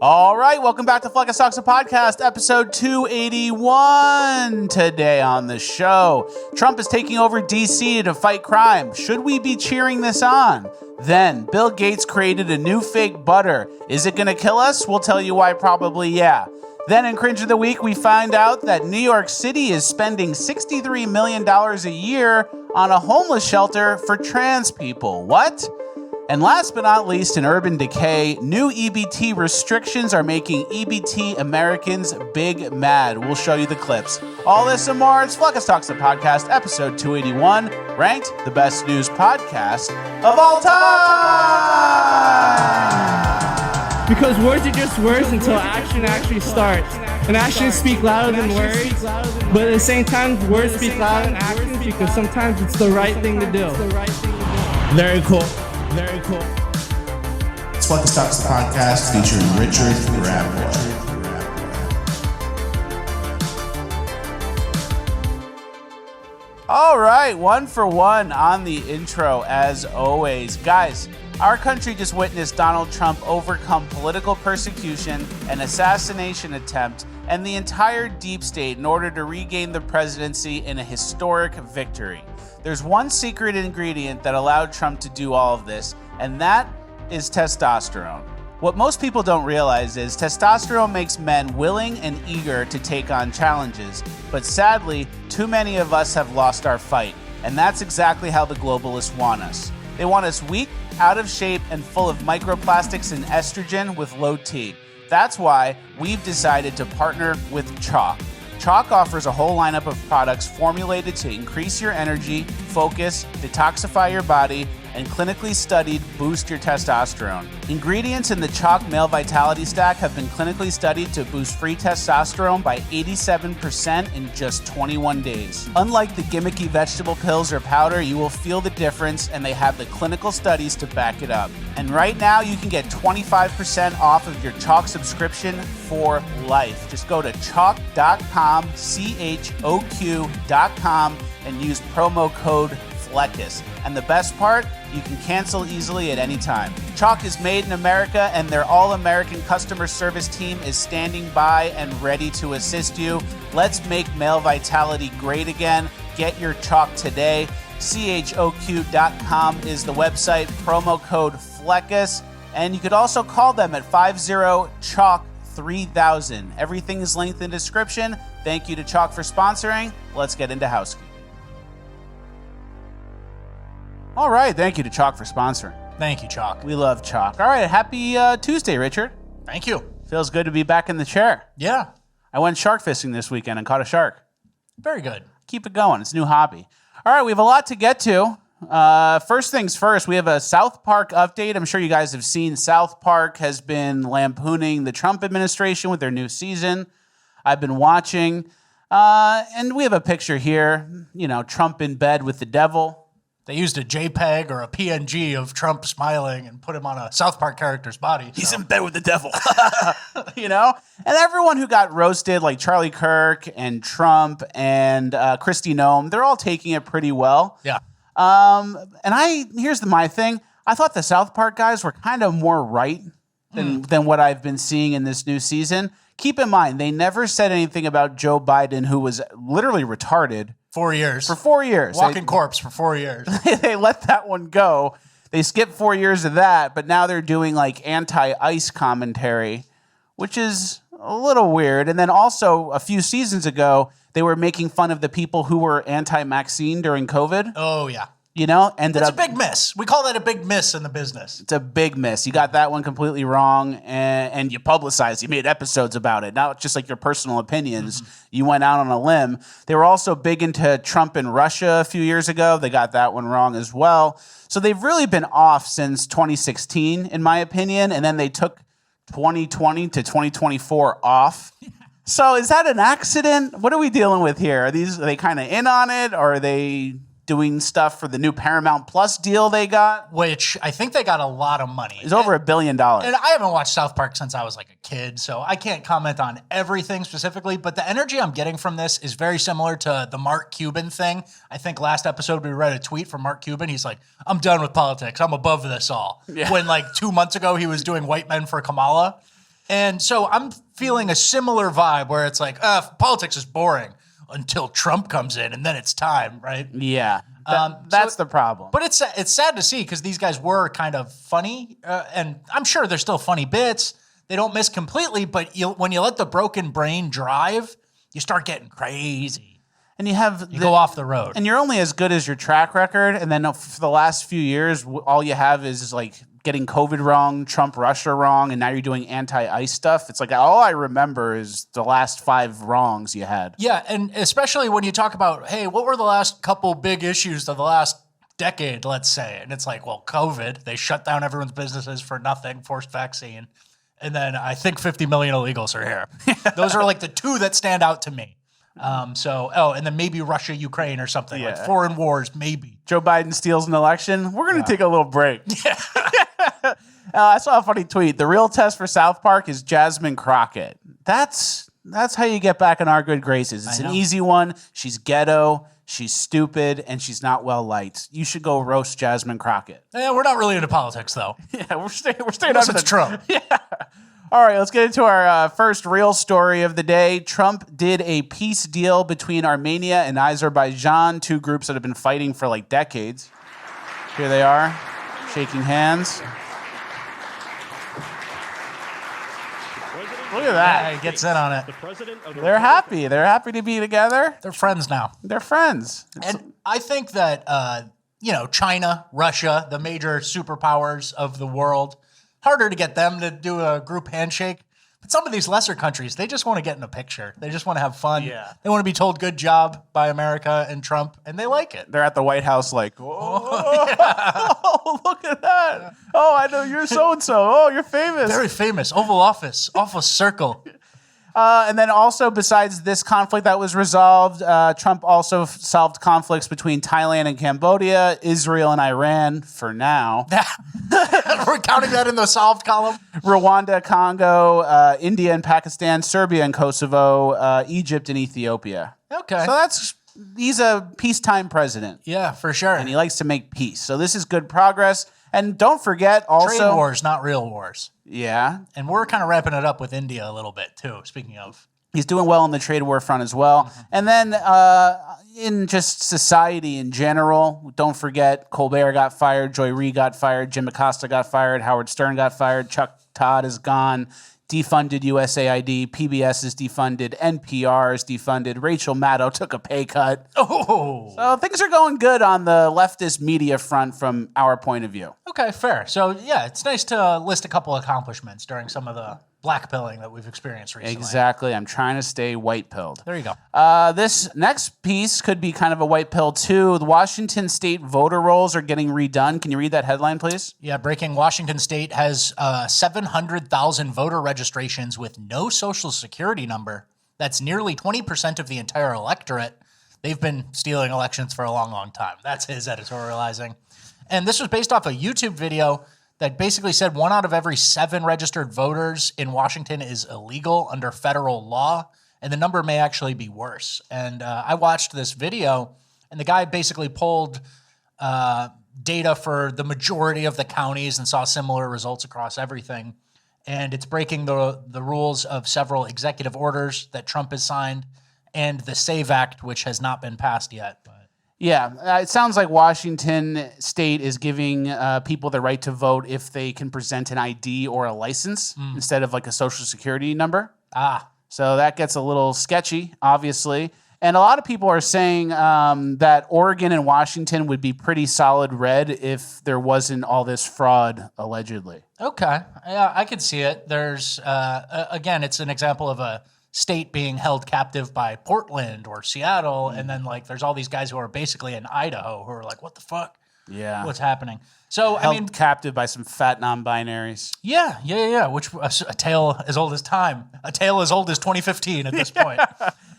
All right, welcome back to Flecka Stocks a Podcast, episode 281. Today on the show, Trump is taking over D.C. to fight crime. Should we be cheering this on? Then, Bill Gates created a new fake butter. Is it going to kill us? We'll tell you why, probably yeah. Then in Cringe of the Week, we find out that New York City is spending $63 million a year on a homeless shelter for trans people. What? And last but not least, in Urban Decay, new EBT restrictions are making EBT Americans big mad. We'll show you the clips. All this and more, it's Flecka Stocks the Podcast, episode 281, ranked the best news podcast of all time! Because words are just words until action actually starts. And actions speak louder than words, but at the same time, words speak louder than actions because sometimes it's the right thing to do. Very cool. Very cool. It's Flecka Stocks the Podcast featuring Richard Grabboy. All right, one for one on the intro as always. Guys, our country just witnessed Donald Trump overcome political persecution, an assassination attempt, and the entire deep state in order to regain the presidency in a historic victory. There's one secret ingredient that allowed Trump to do all of this, and that is testosterone. What most people don't realize is testosterone makes men willing and eager to take on challenges, but sadly, too many of us have lost our fight, and that's exactly how the globalists want us. They want us weak, out of shape, and full of microplastics and estrogen with low T. That's why we've decided to partner with Chalk. Chalk offers a whole lineup of products formulated to increase your energy, focus, detoxify your body, and clinically studied boost your testosterone. Ingredients in the Chalk Male Vitality Stack have been clinically studied to boost free testosterone by 87% in just 21 days. Unlike the gimmicky vegetable pills or powder, you will feel the difference, and they have the clinical studies to back it up. And right now, you can get 25% off of your Chalk subscription for life. Just go to chalk.com, CHOQ.com, and use promo code FLECKUS. And the best part, you can cancel easily at any time. Chalk is made in America, and their all-American customer service team is standing by and ready to assist you. Let's make male vitality great again. Get your Chalk today. CHOQ.com is the website, promo code FLECKUS, and you could also call them at 50-CHALK-3000. Everything is linked in the description. Thank you to Chalk for sponsoring. Let's get into housekeeping. All right, thank you to Chalk for sponsoring. Thank you, Chalk. We love Chalk. All right, happy Tuesday, Richard. Thank you. Feels good to be back in the chair. Yeah. I went shark fishing this weekend and caught a shark. Very good. Keep it going. It's a new hobby. All right, we have a lot to get to. First things first, we have a South Park update. I'm sure you guys have seen South Park has been lampooning the Trump administration with their new season. I've been watching, and we have a picture here, Trump in bed with the devil. They used a JPEG or a PNG of Trump smiling and put him on a South Park character's body. He's in bed with the devil, And everyone who got roasted, like Charlie Kirk and Trump and Kristi Noem, they're all taking it pretty well. Yeah. Here's my thing. I thought the South Park guys were kind of more right than what I've been seeing in this new season. Keep in mind, they never said anything about Joe Biden, who was literally retarded. 4 years. For 4 years. Walking corpse for 4 years. They let that one go. They skipped 4 years of that, but now they're doing like anti-ICE commentary, which is a little weird. And then also a few seasons ago, they were making fun of the people who were anti-vaccine during COVID. Oh, yeah. Ended It's up a big miss. We call that a big miss in the business. It's a big miss. You got that one completely wrong, and you publicized. You made episodes about it. Not just like your personal opinions. Mm-hmm. You went out on a limb. They were also big into Trump and Russia a few years ago. They got that one wrong as well. So they've really been off since 2016, in my opinion, and then they took 2020 to 2024 off. So is that an accident? What are we dealing with here? Are they kind of in on it, or are they doing stuff for the new Paramount Plus deal they got? Which I think they got a lot of money. It's over $1 billion. And I haven't watched South Park since I was like a kid, so I can't comment on everything specifically, but the energy I'm getting from this is very similar to the Mark Cuban thing. I think last episode we read a tweet from Mark Cuban. He's like, I'm done with politics. I'm above this all. Yeah. When like 2 months ago he was doing White Men for Kamala. And so I'm feeling a similar vibe where it's like, politics is boring until Trump comes in, and then it's time, right? Yeah. That's the problem. But it's sad to see because these guys were kind of funny, and I'm sure there's still funny bits. They don't miss completely, but when you let the broken brain drive, you start getting crazy. And you go off the road. And you're only as good as your track record. And then for the last few years, all you have is like getting COVID wrong, Trump Russia wrong, and now you're doing anti-ICE stuff. It's like all I remember is the last 5 wrongs you had. Yeah, and especially when you talk about, hey, what were the last couple big issues of the last decade, let's say? And it's like, well, COVID, they shut down everyone's businesses for nothing, forced vaccine. And then I think 50 million illegals are here. Those are like the 2 that stand out to me. And then maybe Russia, Ukraine or something, like foreign wars, maybe. Joe Biden steals an election. We're going to take a little break. Yeah. I saw a funny tweet. The real test for South Park is Jasmine Crockett. That's how you get back in our good graces. It's an easy one. She's ghetto, she's stupid, and she's not well liked. You should go roast Jasmine Crockett. Yeah, we're not really into politics, though. Yeah, we're staying Unless it's Trump. Yeah. All right, let's get into our first real story of the day. Trump did a peace deal between Armenia and Azerbaijan, 2 groups that have been fighting for like decades. Here they are, shaking hands. Look at that. Yeah, he gets in on it. They're happy. They're happy to be together. They're friends now. They're friends. And I think that, China, Russia, the major superpowers of the world, harder to get them to do a group handshake. But some of these lesser countries, they just want to get in a picture. They just want to have fun. Yeah. They want to be told good job by America and Trump, and they like it. They're at the White House like, oh, look at that. Oh, I know you're so-and-so. Oh, you're famous. Very famous. Oval Office. Office Circle. And then also, besides this conflict that was resolved, Trump also solved conflicts between Thailand and Cambodia, Israel and Iran, for now. We're counting that in the solved column? Rwanda, Congo, India and Pakistan, Serbia and Kosovo, Egypt and Ethiopia. Okay. So he's a peacetime president. Yeah, for sure. And he likes to make peace. So this is good progress. And don't forget also... Trade wars, not real wars. Yeah. And we're kind of wrapping it up with India a little bit, too, speaking of. He's doing well on the trade war front as well. Mm-hmm. And then in just society in general, don't forget Colbert got fired, Joy Reid got fired, Jim Acosta got fired, Howard Stern got fired, Chuck Todd is gone, defunded USAID, PBS is defunded, NPR is defunded, Rachel Maddow took a pay cut. Oh. So things are going good on the leftist media front from our point of view. Okay, fair. So, yeah, it's nice to list a couple accomplishments during some of the blackpilling that we've experienced recently. Exactly. I'm trying to stay white-pilled. There you go. This next piece could be kind of a white pill, too. The Washington State voter rolls are getting redone. Can you read that headline, please? Yeah, breaking. Washington State has 700,000 voter registrations with no social security number. That's nearly 20% of the entire electorate. They've been stealing elections for a long, long time. That's his editorializing. And this was based off a YouTube video that basically said 1 out of every 7 registered voters in Washington is illegal under federal law, and the number may actually be worse. And I watched this video, and the guy basically pulled data for the majority of the counties and saw similar results across everything. And it's breaking the rules of several executive orders that Trump has signed and the SAVE Act, which has not been passed yet. Yeah, it sounds like Washington State is giving people the right to vote if they can present an ID or a license instead of like a social security number. So that gets a little sketchy, obviously. And a lot of people are saying that Oregon and Washington would be pretty solid red if there wasn't all this fraud, allegedly. Okay. Yeah, I could see it. There's, again, it's an example of a state being held captive by Portland or Seattle, and then like there's all these guys who are basically in Idaho who are like, what the fuck? Yeah. What's happening? So held captive by some fat non-binaries. Yeah. Which a tale as old as time, a tale as old as 2015 at this point.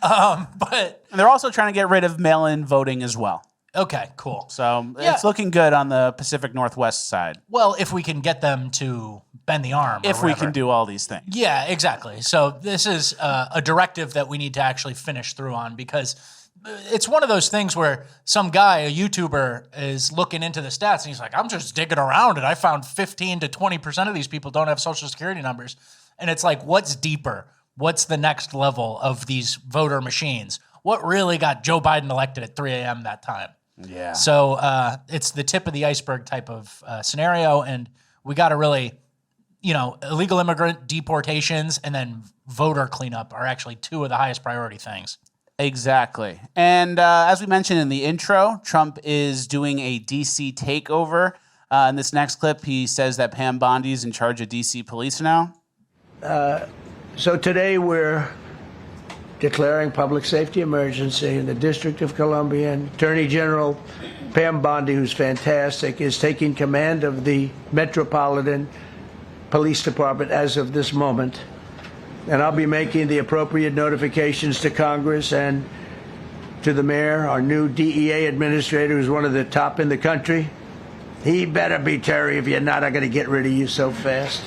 But and they're also trying to get rid of mail-in voting as well. Okay, cool. So it's looking good on the Pacific Northwest side. Well, if we can get them to bend the arm. If we can do all these things. Yeah, exactly. So this is a directive that we need to actually finish through on, because it's one of those things where some guy, a YouTuber, is looking into the stats and he's like, I'm just digging around and I found 15 to 20% of these people don't have social security numbers. And it's like, what's deeper? What's the next level of these voter machines? What really got Joe Biden elected at 3 a.m. that time? Yeah. So it's the tip of the iceberg type of scenario. And we got to really, illegal immigrant deportations and then voter cleanup are actually two of the highest priority things. Exactly. And as we mentioned in the intro, Trump is doing a D.C. takeover. In this next clip, he says that Pam Bondi is in charge of D.C. police now. So today we're declaring public safety emergency in the District of Columbia. And Attorney General Pam Bondi, who's fantastic, is taking command of the Metropolitan Police Department as of this moment. And I'll be making the appropriate notifications to Congress and to the mayor, our new DEA administrator, who's one of the top in the country. He better be Terry. If you're not, I'm going to get rid of you so fast.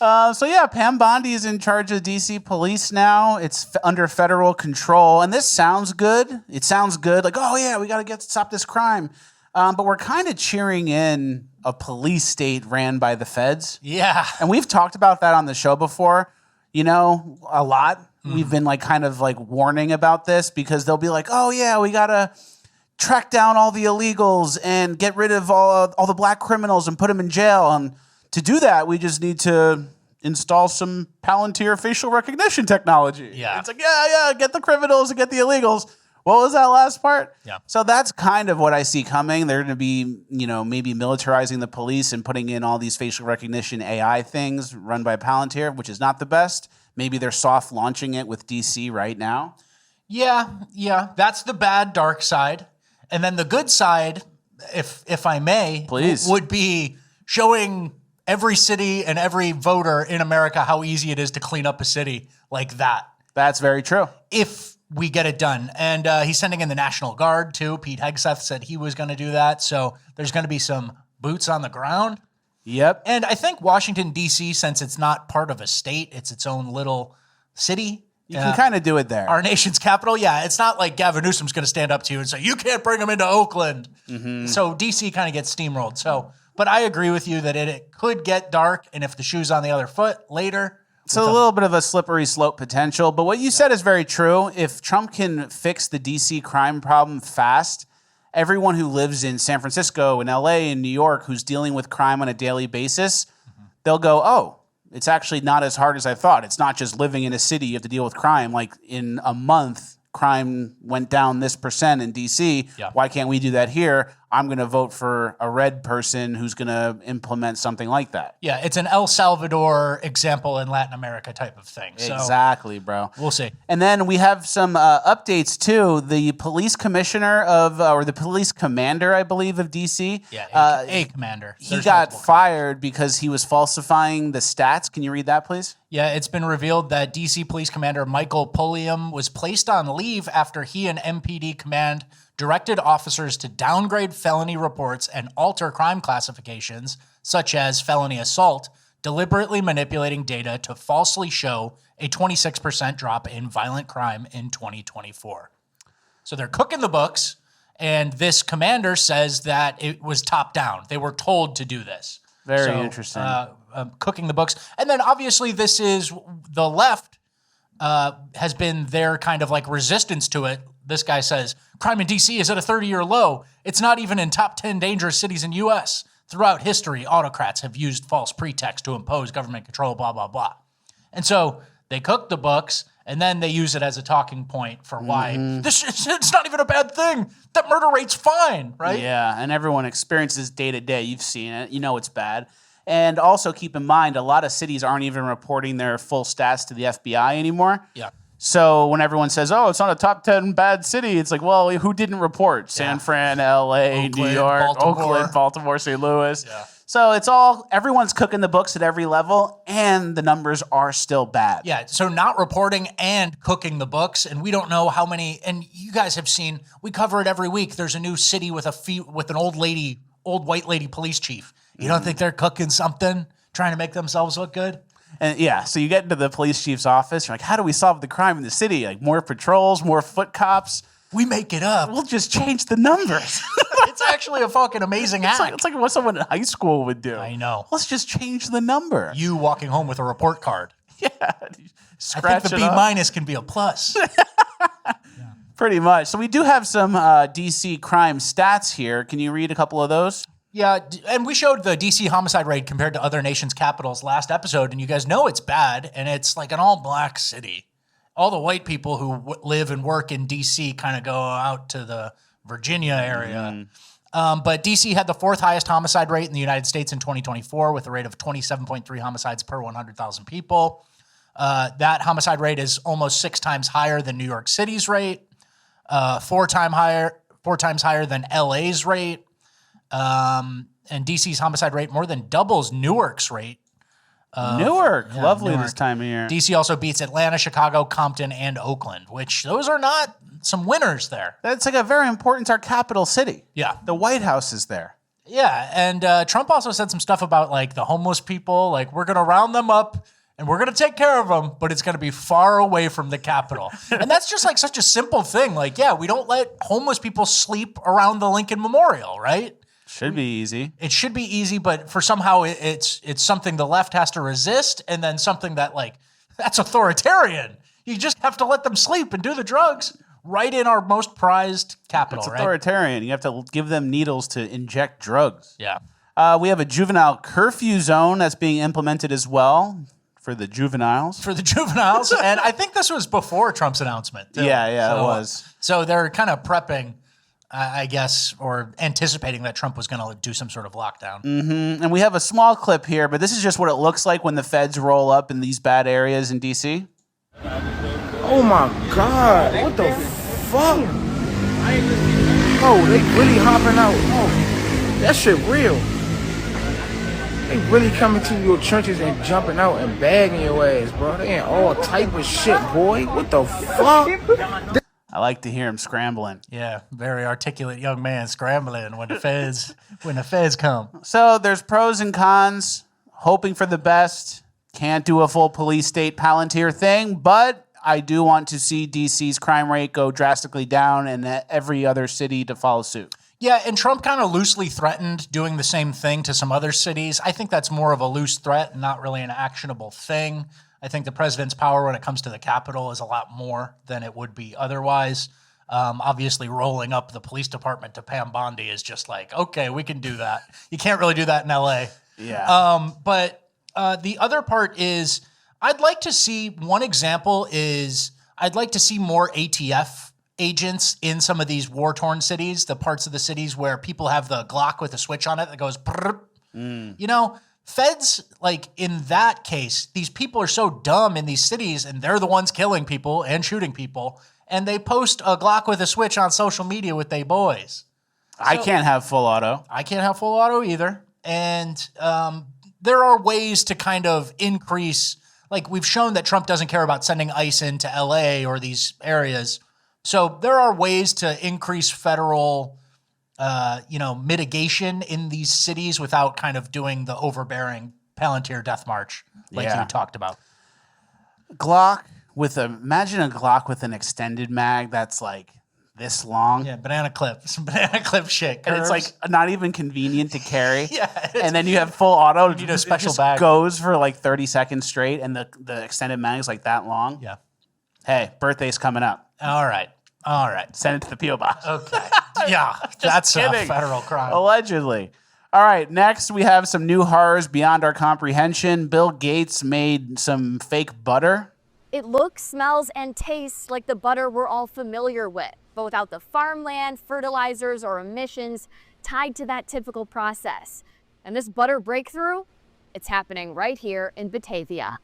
Pam Bondi is in charge of DC police now. It's under federal control. And this sounds good. It sounds good. Like, oh, yeah, we got to stop this crime. But we're kind of cheering in a police state ran by the feds. Yeah. And we've talked about that on the show before, a lot. We've been kind of warning about this because they'll be like, oh, yeah, we got to track down all the illegals and get rid of all the black criminals and put them in jail. And to do that, we just need to install some Palantir facial recognition technology. Yeah. It's like, get the criminals and get the illegals. What was that last part? Yeah. So that's kind of what I see coming. They're going to be, maybe militarizing the police and putting in all these facial recognition AI things run by Palantir, which is not the best. Maybe they're soft launching it with DC right now. Yeah. That's the bad, dark side. And then the good side, if I may, please, would be showing every city and every voter in America how easy it is to clean up a city like that. That's very true. If we get it done. And he's sending in the National Guard, too. Pete Hegseth said he was going to do that. So there's going to be some boots on the ground. Yep. And I think Washington, D.C., since it's not part of a state, it's its own little city. You can kind of do it there. Our nation's capital. Yeah, it's not like Gavin Newsom's going to stand up to you and say, you can't bring them into Oakland. Mm-hmm. So D.C. kind of gets steamrolled. But I agree with you that it could get dark. And if the shoe's on the other foot later, so a little bit of a slippery slope potential, but what you said is very true. If Trump can fix the DC crime problem fast, everyone who lives in San Francisco and LA and New York who's dealing with crime on a daily basis, they'll go, oh, it's actually not as hard as I thought. It's not just living in a city. You have to deal with crime. Like in a month, crime went down this % in DC. Yeah. Why can't we do that here? I'm going to vote for a red person who's going to implement something like that. Yeah, it's an El Salvador example in Latin America type of thing. So exactly, bro. We'll see. And then we have some updates, too. The police commissioner or the police commander, I believe, of D.C. Yeah, a commander. He got fired because he was falsifying the stats. Can you read that, please? Yeah, it's been revealed that D.C. Police Commander Michael Pulliam was placed on leave after he and MPD Command directed officers to downgrade felony reports and alter crime classifications, such as felony assault, deliberately manipulating data to falsely show a 26% drop in violent crime in 2024. So they're cooking the books, and this commander says that it was top down. They were told to do this. Very interesting. Cooking the books. And then obviously this is the left has been their kind of resistance to it. This guy says, crime in D.C. is at a 30-year low. It's not even in top 10 dangerous cities in U.S. Throughout history, autocrats have used false pretext to impose government control, blah, blah, blah. And so they cook the books, and then they use it as a talking point for why it's not even a bad thing. That murder rate's fine, right? Yeah, and everyone experiences day to day. You've seen it. You know it's bad. And also keep in mind, a lot of cities aren't even reporting their full stats to the FBI anymore. Yeah. So when everyone says, oh, it's not a top 10 bad city, it's like, well, who didn't report? San Fran, L.A., New York, Oakland, Baltimore, St. Louis. Yeah. So everyone's cooking the books at every level, and the numbers are still bad. Yeah, so not reporting and cooking the books, and we don't know how many, and you guys have seen, we cover it every week. There's a new city with an old white lady police chief. You don't think they're cooking something, trying to make themselves look good? And so you get into the police chief's office. You're like, how do we solve the crime in the city? Like more patrols, more foot cops. We make it up. We'll just change the numbers. It's actually a fucking amazing hack. It's like what someone in high school would do. I know. Let's just change the number. You walking home with a report card. Yeah. I think the B- can be a plus. Pretty much. So we do have some DC crime stats here. Can you read a couple of those? Yeah, and we showed the DC homicide rate compared to other nations' capitals last episode, and you guys know it's bad, and it's like an all-black city. All the white people who live and work in DC kind of go out to the Virginia area. But DC had the 4th highest homicide rate in the United States in 2024 with a rate of 27.3 homicides per 100,000 people. That homicide rate is almost 6 times higher than New York City's rate, 4 times higher than LA's rate. And DC's homicide rate more than doubles Newark's rate. Newark, lovely Newark. This time of year. DC also beats Atlanta, Chicago, Compton, and Oakland, which those are not some winners there. That's like a very important, it's our capital city. Yeah. The White House is there. Yeah, and Trump also said some stuff about like the homeless people, like we're going to round them up and we're going to take care of them, but it's going to be far away from the Capitol. And that's just like such a simple thing. Like, yeah, we don't let homeless people sleep around the Lincoln Memorial, right? Should be easy. It should be easy, but for somehow it's something the left has to resist, and then something that like that's authoritarian. You just have to let them sleep and do the drugs right in our most prized capital. It's right? authoritarian. You have to give them needles to inject drugs. Yeah. We have a juvenile curfew zone that's being implemented as well for the juveniles. For the juveniles, and I think this was before Trump's announcement. Too. Yeah, it was. So they're kind of prepping. I guess, or anticipating that Trump was going to do some sort of lockdown. And we have a small clip here, but this is just what it looks like when the feds roll up in these bad areas in D.C. Oh my God, what the fuck? Oh, they really hopping out. Oh, that shit real. They really coming to your trenches and jumping out and bagging your ass, bro. They ain't all type of shit, boy. What the fuck? I like to hear him scrambling. Yeah, very articulate young man scrambling when the feds come. So there's pros and cons, hoping for the best. Can't do a full police state Palantir thing, but I do want to see DC's crime rate go drastically down and every other city to follow suit. Yeah, and Trump kind of loosely threatened doing the same thing to some other cities. I think that's more of a loose threat and not really an actionable thing. I think the president's power when it comes to the Capitol is a lot more than it would be otherwise. Obviously, rolling up the police department to Pam Bondi is just like, okay, we can do that. You can't really do that in L.A. Yeah. But the other part is I'd like to see one example is I'd like to see more ATF agents in some of these war-torn cities, the parts of the cities where people have the Glock with a switch on it that goes, you know, feds, like in that case, these people are so dumb in these cities and they're the ones killing people and shooting people. And they post a Glock with a switch on social media with they boys. I can't have full auto. I can't have full auto either. And there are ways to kind of increase, like we've shown that Trump doesn't care about sending ICE into LA or these areas. So there are ways to increase federal mitigation in these cities without kind of doing the overbearing Palantir death march like you talked about. Glock imagine a Glock with an extended mag that's like this long. Yeah, banana clip. Some banana clip shit. And it's like not even convenient to carry. Yeah. And then you have full auto. You need a special just bag. Goes for like 30 seconds straight and the extended mag is like that long. Yeah. Hey, birthday's coming up. All right. Send it to the P.O. Box. Okay. Yeah, that's a kidding. federal crime. Allegedly. All right, next we have some new horrors beyond our comprehension. Bill Gates made some fake butter. It looks, smells, and tastes like the butter we're all familiar with, but without the farmland, fertilizers, or emissions tied to that typical process. And this butter breakthrough, it's happening right here in Batavia.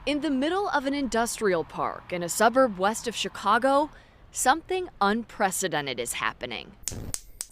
In the middle of an industrial park in a suburb west of Chicago, something unprecedented is happening.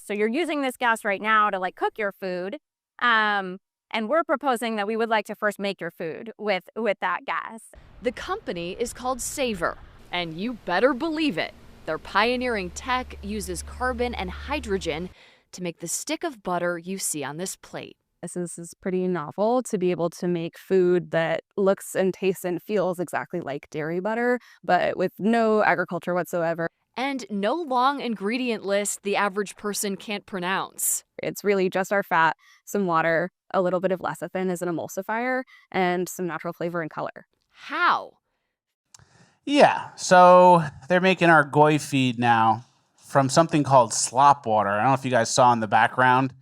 So you're using this gas right now to cook your food. And we're proposing that we would like to first make your food with that gas. The company is called Savor, and you better believe it. Their pioneering tech uses carbon and hydrogen to make the stick of butter you see on this plate. This is pretty novel to be able to make food that looks and tastes and feels exactly like dairy butter, but with no agriculture whatsoever. and no long ingredient list the average person can't pronounce. It's really just our fat, some water, a little bit of lecithin as an emulsifier, and some natural flavor and color. How? Yeah, so they're making our goy feed now from something called Slop Water. I don't know if you guys saw in the background.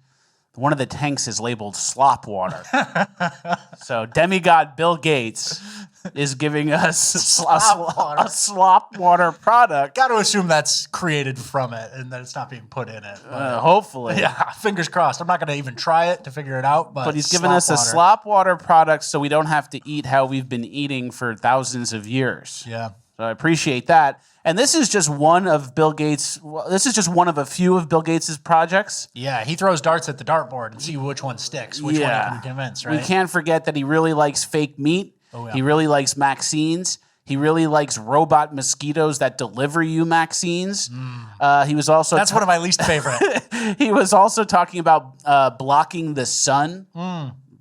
One of the tanks is labeled Slop Water. So demigod Bill Gates is giving us a slop water product. Got to assume that's created from it and that it's not being put in it. Hopefully. Yeah, fingers crossed. I'm not going to even try it to figure it out. But he's giving us a slop water product so we don't have to eat how we've been eating for thousands of years. Yeah. So I appreciate that. And this is just one of Bill Gates. This is just one of a few of Bill Gates's projects. Yeah, he throws darts at the dartboard and see which one sticks, which one he can convince, right? We can't forget that he really likes fake meat. Oh, yeah. He really likes vaccines. He really likes robot mosquitoes that deliver you vaccines. He was also that's one of my least favorite. He was also talking about blocking the sun,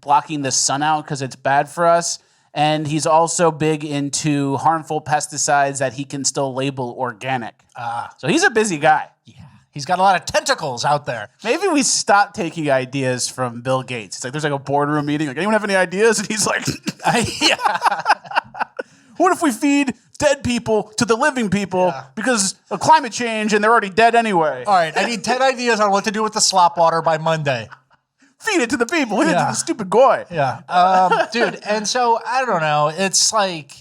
blocking the sun out because it's bad for us. And he's also big into harmful pesticides that he can still label organic. So he's a busy guy. Yeah. He's got a lot of tentacles out there. Maybe we stop taking ideas from Bill Gates. It's like there's like a boardroom meeting. Like, anyone have any ideas? And he's like, what if we feed dead people to the living people because of climate change and they're already dead anyway? All right, I need 10 ideas on what to do with the slop water by Monday. Feed it to the people. Feed it to the stupid goy. Yeah. Dude, and so, I don't know. It's like,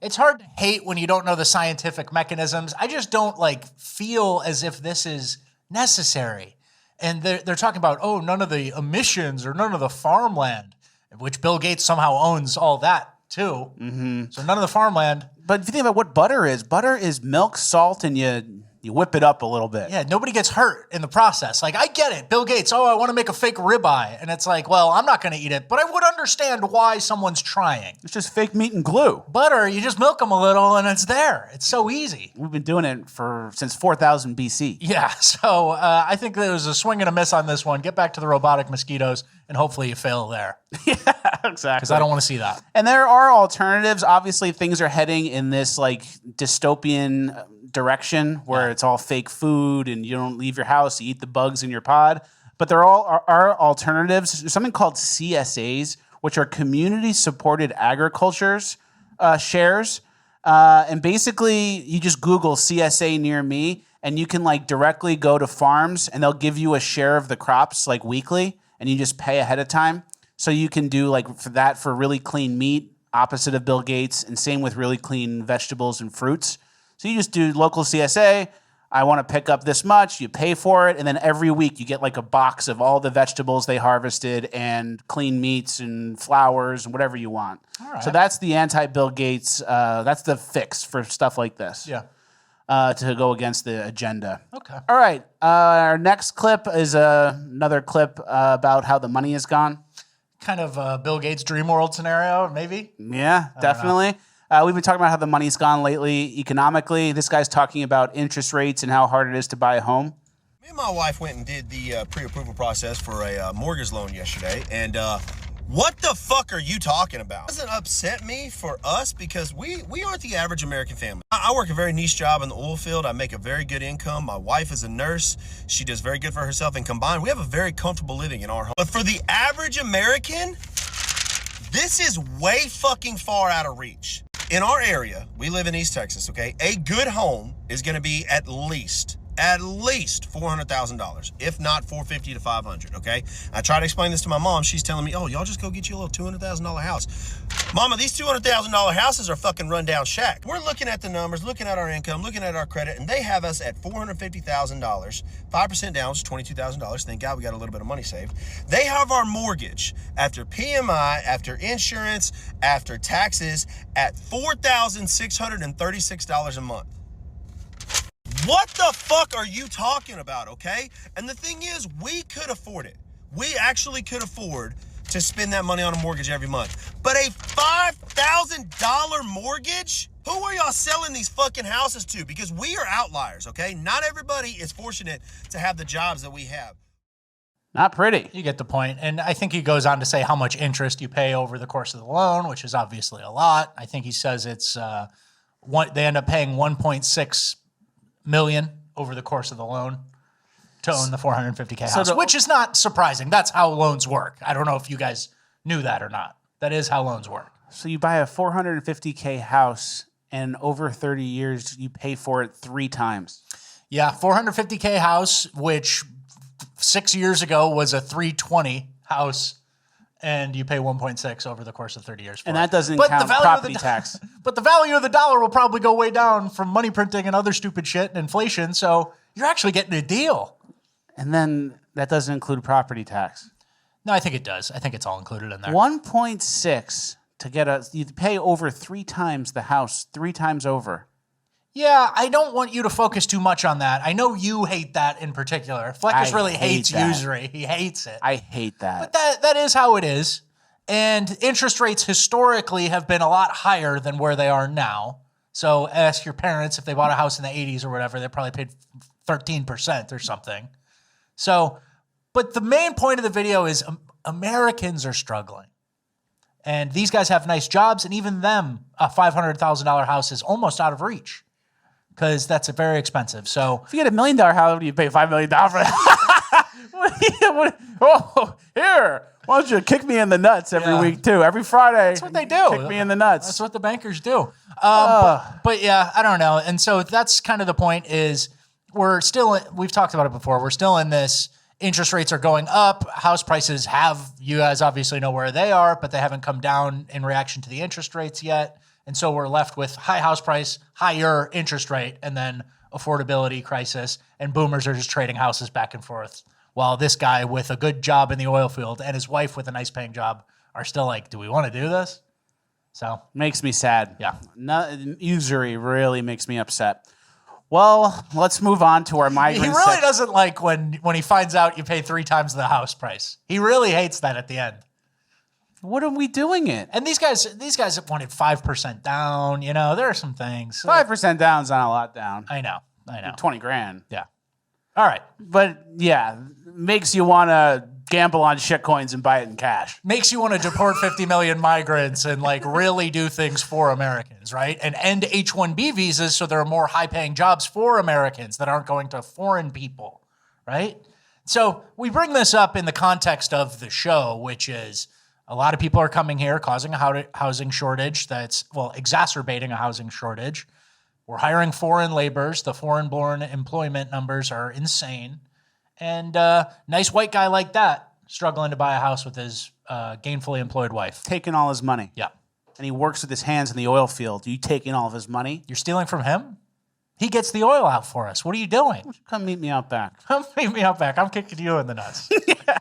it's hard to hate when you don't know the scientific mechanisms. I just don't, feel as if this is necessary. And they're talking about, oh, none of the emissions or none of the farmland, which Bill Gates somehow owns all that, too. Mm-hmm. So none of the farmland. But if you think about what butter is milk, salt, and you whip it up a little bit. Yeah, nobody gets hurt in the process. I get it. Bill Gates, I want to make a fake ribeye. And it's like, well, I'm not going to eat it, but I would understand why someone's trying. It's just fake meat and glue. Butter, you just milk them a little and it's there. It's so easy. We've been doing it since 4000 BC. Yeah, so I think there was a swing and a miss on this one. Get back to the robotic mosquitoes, and hopefully you fail there. Yeah, exactly. Because I don't want to see that. And there are alternatives. Obviously, things are heading in this dystopian direction where it's all fake food and you don't leave your house, you eat the bugs in your pod. But there are alternatives. There's something called CSAs, which are community-supported agricultures shares. And basically, you just Google CSA near me, and you can directly go to farms, and they'll give you a share of the crops weekly, and you just pay ahead of time. So you can do for really clean meat, opposite of Bill Gates, and same with really clean vegetables and fruits. So you just do local CSA. I want to pick up this much. You pay for it, and then every week you get a box of all the vegetables they harvested and clean meats and flowers and whatever you want. All right. So that's the anti-Bill Gates. That's the fix for stuff like this. Yeah. To go against the agenda. Okay. All right. Our next clip is another clip about how the money is gone. Kind of a Bill Gates dream world scenario, maybe? Yeah, definitely. We've been talking about how the money's gone lately economically. This guy's talking about interest rates and how hard it is to buy a home. Me and my wife went and did the pre-approval process for a mortgage loan yesterday, and what the fuck are you talking about? It doesn't upset me for us because we aren't the average American family. I work a very niche job in the oil field. I make a very good income. My wife is a nurse. She does very good for herself, and combined, we have a very comfortable living in our home. But for the average American, this is way fucking far out of reach. In our area, we live in East Texas, okay? A good home is going to be at least $400,000, if not $450 to $500, okay? I try to explain this to my mom. She's telling me, oh, y'all just go get you a little $200,000 house. Mama, these $200,000 houses are fucking rundown shack. We're looking at the numbers, looking at our income, looking at our credit, and they have us at $450,000, 5% down, which is $22,000. Thank God we got a little bit of money saved. They have our mortgage after PMI, after insurance, after taxes at $4,636 a month. What the fuck are you talking about, okay? And the thing is, we could afford it. We actually could afford to spend that money on a mortgage every month. But a $5,000 mortgage? Who are y'all selling these fucking houses to? Because we are outliers, okay? Not everybody is fortunate to have the jobs that we have. Not pretty. You get the point. And I think he goes on to say how much interest you pay over the course of the loan, which is obviously a lot. I think he says it's they end up paying 1.6 million over the course of the loan to own the 450K house, which is not surprising. That's how loans work. I don't know if you guys knew that or not. That is how loans work. So you buy a 450K house, and over 30 years, you pay for it 3 times. Yeah, 450K house, which 6 years ago was a 320 house, and you pay 1.6 over the course of 30 years for and it. that doesn't count property tax. But the value of the dollar will probably go way down from money printing and other stupid shit and inflation, so you're actually getting a deal. And then that doesn't include property tax. No, I think it does. I think it's all included in there. 1.6 to get you pay over 3 times the house, 3 times over. Yeah, I don't want you to focus too much on that. I know you hate that in particular. Fleckus really hates usury. He hates it. I hate that. But that is how it is. And interest rates historically have been a lot higher than where they are now. So ask your parents if they bought a house in the 80s or whatever, they probably paid 13% or something. So, but the main point of the video is Americans are struggling. And these guys have nice jobs, and even them, a $500,000 house is almost out of reach because that's very expensive. So if you get $1 million house, do you pay $5 million for that? Oh, here. Why don't you kick me in the nuts every week too? Every Friday. That's what they do. Kick me in the nuts. That's what the bankers do. But yeah, I don't know. And so that's kind of the point is we've talked about it before. We're still in this. Interest rates are going up. House prices you guys obviously know where they are, but they haven't come down in reaction to the interest rates yet. And so we're left with high house price, higher interest rate, and then affordability crisis. And boomers are just trading houses back and forth. While this guy with a good job in the oil field and his wife with a nice paying job are still like, do we want to do this? So makes me sad. Yeah. Usury really makes me upset. Well, let's move on to our migrant. He really doesn't like when he finds out you pay 3 times the house price. He really hates that at the end. What are we doing it? And these guys wanted 5% down. You know, there are some things. 5% down is not a lot down. I know. $20,000. Yeah. All right. But yeah, makes you want to gamble on shitcoins and buy it in cash. Makes you want to deport 50 million migrants and like really do things for Americans, right? And end H-1B visas so there are more high-paying jobs for Americans that aren't going to foreign people, right? So we bring this up in the context of the show, which is a lot of people are coming here causing a housing shortage that's, exacerbating a housing shortage. We're hiring foreign laborers. The foreign-born employment numbers are insane. And nice white guy like that struggling to buy a house with his gainfully employed wife. Taking all his money. Yeah. And he works with his hands in the oil field. You taking all of his money? You're stealing from him? He gets the oil out for us. What are you doing? Come meet me out back. Come meet me out back. I'm kicking you in the nuts. Yeah.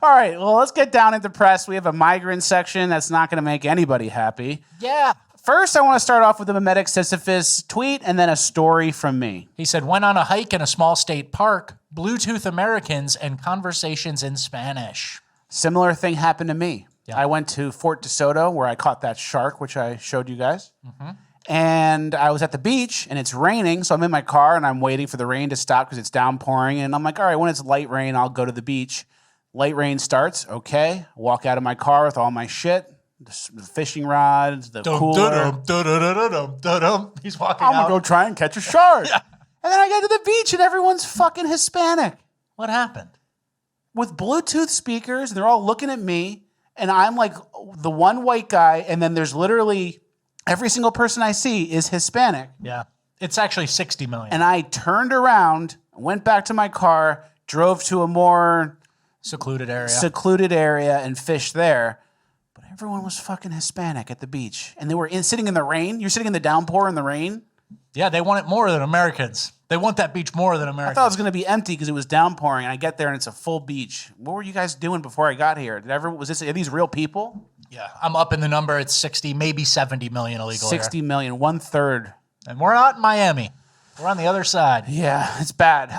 All right, well, let's get down into press. We have a migrant section that's not going to make anybody happy. Yeah. First, I want to start off with a mimetic Sisyphus tweet and then a story from me. He said, went on a hike in a small state park, Bluetooth Americans and conversations in Spanish. Similar thing happened to me. Yeah. I went to Fort DeSoto where I caught that shark, which I showed you guys. Mm-hmm. And I was at the beach and it's raining. So I'm in my car and I'm waiting for the rain to stop because it's downpouring. And I'm like, all right, when it's light rain, I'll go to the beach. Light rain starts. Okay. Walk out of my car with all my shit. The fishing rods, the cooler. He's walking I'm going to go try and catch a shark. Yeah. And then I get to the beach and everyone's fucking Hispanic. What happened? With Bluetooth speakers, they're all looking at me, and I'm like the one white guy, and then there's literally every single person I see is Hispanic. Yeah. It's actually 60 million. And I turned around, went back to my car, drove to a more secluded area and fished there. But everyone was fucking Hispanic at the beach. And they were sitting in the rain. You're sitting in the downpour in the rain. Yeah, they want it more than Americans. They want that beach more than Americans. I thought it was going to be empty because it was downpouring, and I get there and it's a full beach. What were you guys doing before I got here? Are these real people? Yeah, I'm up in the number. It's 60, maybe 70 million illegal 60 million, 1/3. And we're not in Miami. We're on the other side. Yeah, it's bad.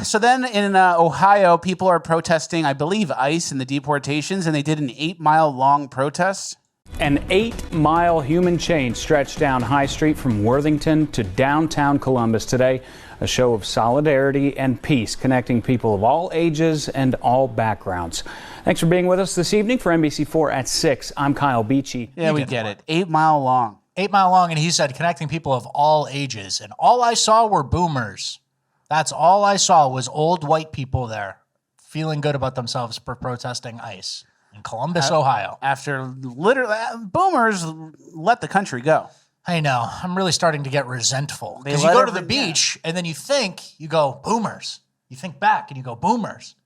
So then in Ohio, people are protesting, I believe, ICE and the deportations, and they did an 8-mile long protest. An 8-mile human chain stretched down High Street from Worthington to downtown Columbus today. A show of solidarity and peace connecting people of all ages and all backgrounds. Thanks for being with us this evening for NBC4 at 6. I'm Kyle Beachy. Yeah, we get it. 8 mile long. 8 Mile long, and he said connecting people of all ages. And all I saw were boomers. That's all I saw was old white people there feeling good about themselves for protesting ICE in Columbus, Ohio. After literally, boomers let the country go. I know. I'm really starting to get resentful. They Because you let go to the everything- beach and then you go, boomers. You think back and you go, boomers.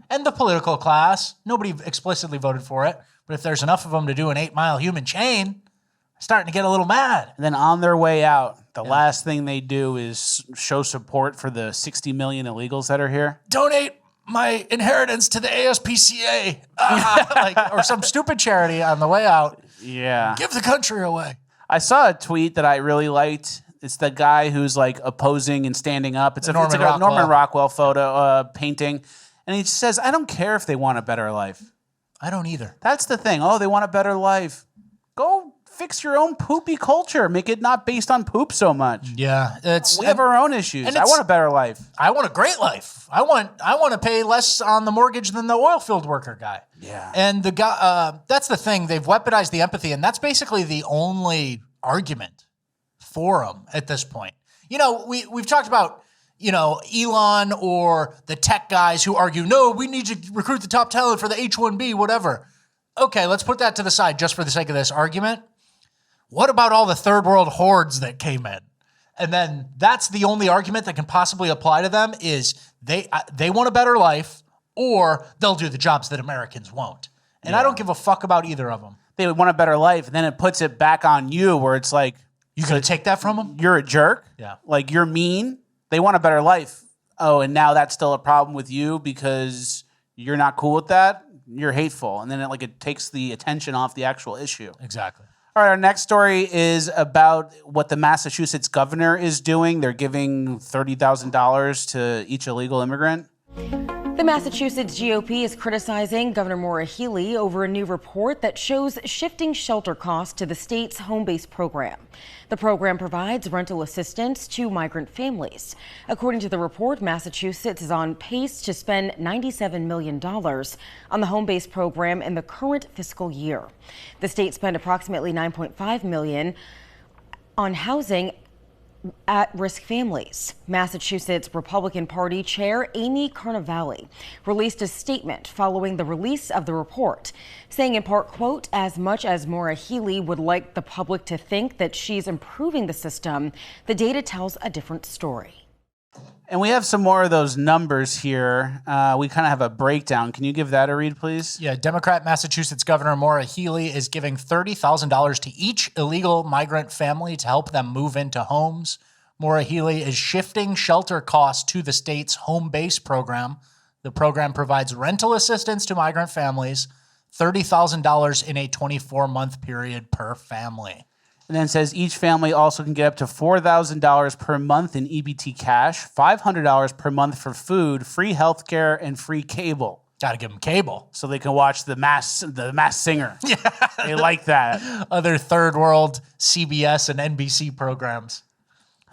And the political class, nobody explicitly voted for it. But if there's enough of them to do an 8 Mile human chain, I'm starting to get a little mad. And then on their way out, the last thing they do is show support for the 60 million illegals that are here. Donate my inheritance to the ASPCA. Or some stupid charity on the way out. Yeah. Give the country away. I saw a tweet that I really liked. It's the guy who's like opposing and standing up. It's a Norman Rockwell photo painting. And he says, I don't care if they want a better life. I don't either. That's the thing. Oh, they want a better life. Go fix your own poopy culture. Make it not based on poop so much. Yeah. We have our own issues. I want a better life. I want a great life. I want to pay less on the mortgage than the oil field worker guy. Yeah. And the guy, that's the thing. They've weaponized the empathy, and that's basically the only argument for them at this point. You know, we've talked about, you know, Elon or the tech guys who argue, no, we need to recruit the top talent for the H-1B, whatever. Okay, let's put that to the side just for the sake of this argument. What about all the third world hordes that came in? And then that's the only argument that can possibly apply to them is they want a better life or they'll do the jobs that Americans won't. And I don't give a fuck about either of them. They want a better life, and then it puts it back on you where it's like, you're going to take that from them? You're a jerk. Yeah. Like, you're mean. They want a better life. Oh, and now that's still a problem with you because you're not cool with that? You're hateful. And then it takes the attention off the actual issue. Exactly. All right, our next story is about what the Massachusetts governor is doing. They're giving $30,000 to each illegal immigrant. The Massachusetts GOP is criticizing Governor Maura Healey over a new report that shows shifting shelter costs to the state's home-based program. The program provides rental assistance to migrant families. According to the report, Massachusetts is on pace to spend $97 million on the home-based program in the current fiscal year. The state spent approximately $9.5 million on housing at-risk families. Massachusetts Republican Party Chair Amy Carnevale released a statement following the release of the report, saying in part, quote, as much as Maura Healey would like the public to think that she's improving the system, the data tells a different story. And we have some more of those numbers here. We kind of have a breakdown. Can you give that a read, please? Yeah, Democrat Massachusetts Governor Maura Healey is giving $30,000 to each illegal migrant family to help them move into homes. Maura Healey is shifting shelter costs to the state's home-based program. The program provides rental assistance to migrant families, $30,000 in a 24-month period per family. And then it says each family also can get up to $4,000 per month in EBT cash, $500 per month for food, free health care, and free cable. Got to give them cable. So they can watch the Masked Singer. Yeah. They like that. Other third world CBS and NBC programs.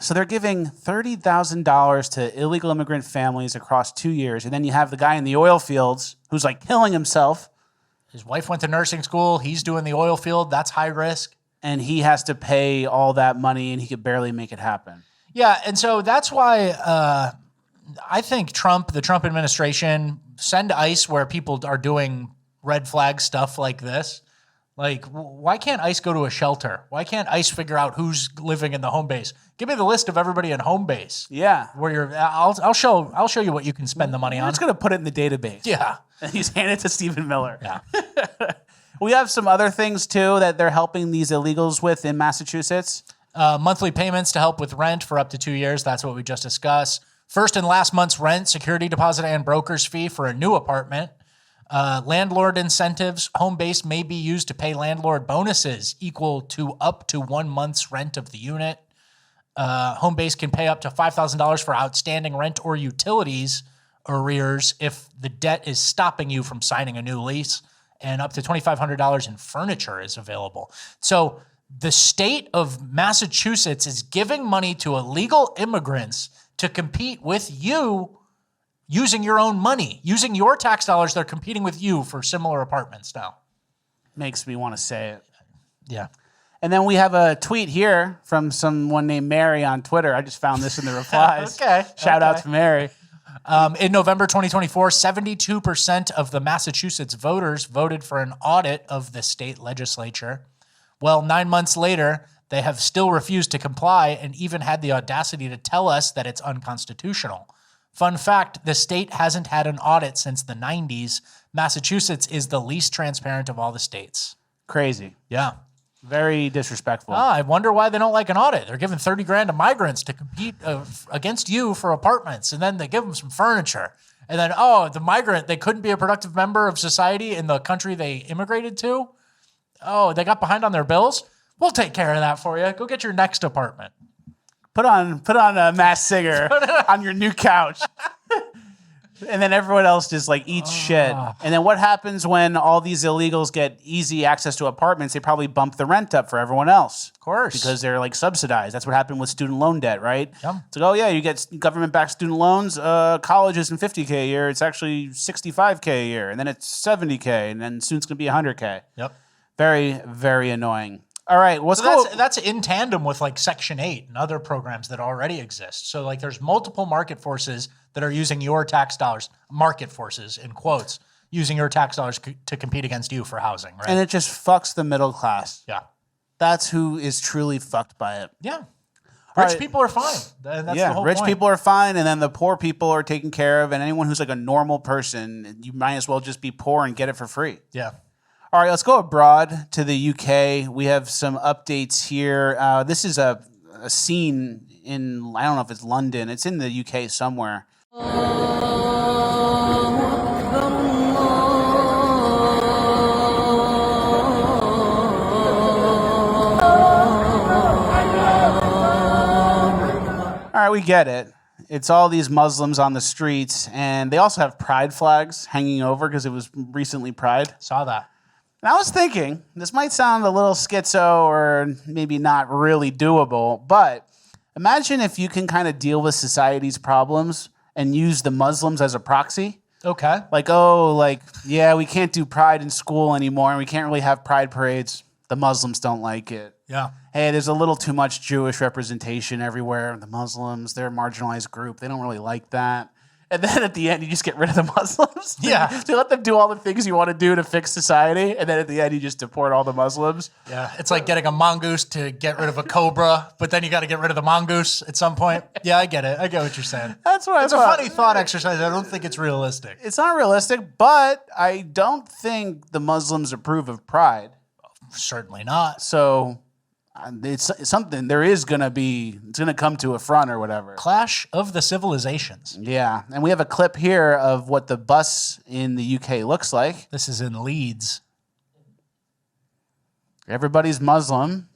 So they're giving $30,000 to illegal immigrant families across 2 years. And then you have the guy in the oil fields who's like killing himself. His wife went to nursing school. He's doing the oil field. That's high risk. And he has to pay all that money, and he could barely make it happen. Yeah, and so that's why I think the Trump administration, send ICE where people are doing red flag stuff like this. Like, why can't ICE go to a shelter? Why can't ICE figure out who's living in the home base? Give me the list of everybody in home base. Yeah, where I'll show you what you can spend the money on. I'm just gonna put it in the database. Yeah, and he's handed it to Stephen Miller. Yeah. We have some other things, too, that they're helping these illegals with in Massachusetts. Monthly payments to help with rent for up to 2 years. That's what we just discussed. First and last month's rent, security deposit, and broker's fee for a new apartment. Landlord incentives. Home base may be used to pay landlord bonuses equal to up to 1 month's rent of the unit. Home base can pay up to $5,000 for outstanding rent or utilities arrears if the debt is stopping you from signing a new lease. And up to $2,500 in furniture is available. So the state of Massachusetts is giving money to illegal immigrants to compete with you using your own money. Using your tax dollars, they're competing with you for similar apartments now. Makes me want to say it. Yeah. And then we have a tweet here from someone named Mary on Twitter. I just found this in the replies. Okay. Shout out to Mary. In November 2024, 72% of the Massachusetts voters voted for an audit of the state legislature. Well, 9 months later, they have still refused to comply and even had the audacity to tell us that it's unconstitutional. Fun fact, the state hasn't had an audit since the 90s. Massachusetts is the least transparent of all the states. Crazy. Yeah. Very disrespectful. I wonder why they don't like an audit. They're giving $30,000 to migrants to compete against you for apartments, and then they give them some furniture. And then, the migrant, they couldn't be a productive member of society in the country they immigrated to. Oh, they got behind on their bills? We'll take care of that for you. Go get your next apartment. Put on a Masked Singer on your new couch. And then everyone else just like eats shit. And then what happens when all these illegals get easy access to apartments? They probably bump the rent up for everyone else. Of course. Because they're like subsidized. That's what happened with student loan debt, right? Yep. It's like, oh yeah, you get government-backed student loans. College isn't $50K a year. It's actually $65K a year. And then it's $70K. And then soon it's going to be $100K. Yep. Very, very annoying. All right, let's go. That's in tandem with like Section 8 and other programs that already exist. So like there's multiple market forces that are using your tax dollars, market forces in quotes, using your tax dollars to compete against you for housing, right? And it just fucks the middle class. Yeah. That's who is truly fucked by it. Yeah. Rich people are fine. That's the whole rich point. people are fine, and then the poor people are taken care of, and anyone who's like a normal person, you might as well just be poor and get it for free. Yeah. All right, let's go abroad to the UK. We have some updates here. This is a scene in, I don't know if it's London. It's in the UK somewhere. All right, we get it. It's all these Muslims on the streets, and they also have pride flags hanging over because it was recently Pride. Saw that. And I was thinking, this might sound a little schizo or maybe not really doable, but imagine if you can kind of deal with society's problems and use the Muslims as a proxy. Okay. Like, we can't do Pride in school anymore, and we can't really have Pride parades. The Muslims don't like it. Yeah. Hey, there's a little too much Jewish representation everywhere. The Muslims, they're a marginalized group. They don't really like that. And then at the end, you just get rid of the Muslims. Yeah. So you let them do all the things you want to do to fix society. And then at the end, you just deport all the Muslims. Yeah. It's like getting a mongoose to get rid of a cobra, but then you got to get rid of the mongoose at some point. Yeah, I get it. I get what you're saying. That's what It's a funny thought exercise. I don't think it's realistic. It's not realistic, but I don't think the Muslims approve of Pride. Certainly not. So it's something there is going to be, it's going to come to a front or whatever. Clash of the civilizations. Yeah. And we have a clip here of what the bus in the UK looks like. This is in Leeds. Everybody's Muslim.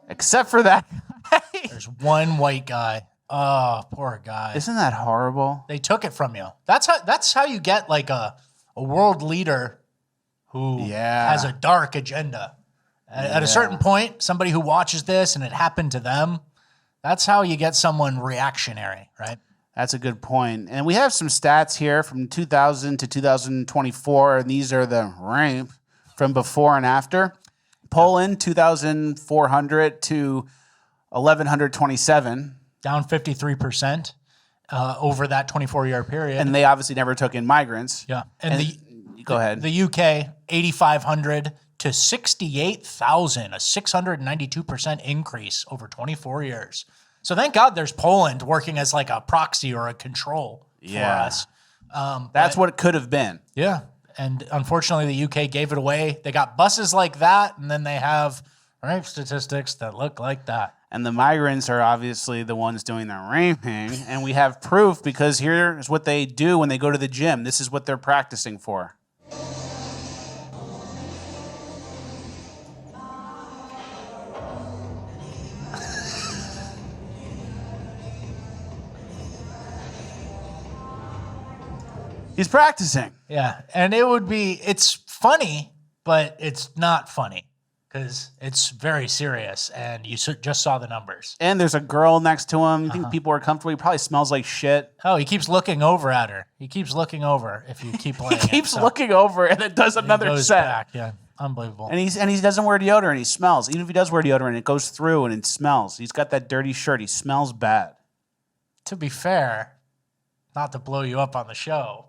Except for that guy. There's one white guy. Oh, poor guy. Isn't that horrible? They took it from you. That's how you get like a world leader who has a dark agenda. At a certain point, somebody who watches this and it happened to them, that's how you get someone reactionary, right? That's a good point. And we have some stats here from 2000 to 2024, and these are the rank from before and after. Poland, 2,400 to 1,127. Down 53% over that 24-year period. And they obviously never took in migrants. Yeah. Go ahead. The UK, 8,500 to 68,000, a 692% increase over 24 years. So thank God there's Poland working as like a proxy or a control for us. That's what it could have been. Yeah. And unfortunately, the UK gave it away. They got buses like that, and then they have rape statistics that look like that. And the migrants are obviously the ones doing the raping. And we have proof because here's what they do when they go to the gym. This is what they're practicing for. He's practicing. Yeah, and it's funny, but it's not funny because it's very serious, and you just saw the numbers. And there's a girl next to him. You think people are comfortable? He probably smells like shit. Oh, he keeps looking over at her. He keeps looking over if you keep playing He keeps looking over and then does another set. Back, yeah. Unbelievable. And he doesn't wear deodorant. He smells. Even if he does wear deodorant, it goes through and it smells. He's got that dirty shirt. He smells bad. To be fair, not to blow you up on the show,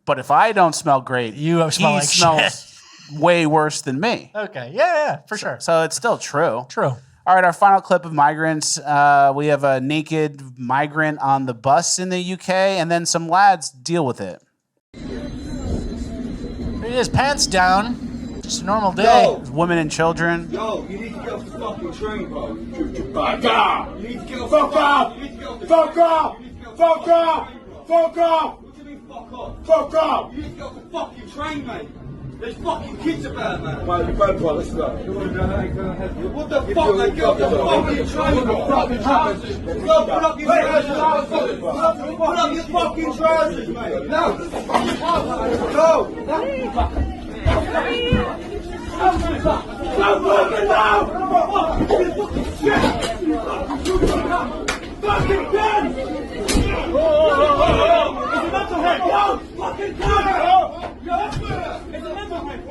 but if I don't smell great, he smells way worse than me. Okay, yeah, for sure. So it's still true. True. All right, our final clip of Migrants. We have a naked migrant on the bus in the UK, and then some lads deal with it. He has pants down. Just a normal day. Yo. Women and children. Yo, you need to get off the fucking train, bro. Fuck off! You need to get off. Fuck off! Fuck off! Fuck off! Fuck off! What do you mean fuck off? Fuck off! You need to get off the fucking train, mate. There's fucking kids about, man. Right, you both bro, let's go. What the fuck, man? Get off the fucking train, bro. Put up your trousers. Put up your trousers. Put up your fucking trousers, mate. No. Go. Go fucking now! Fucking gun! It's a mental head! Yo! Fucking gun! It's a mental head!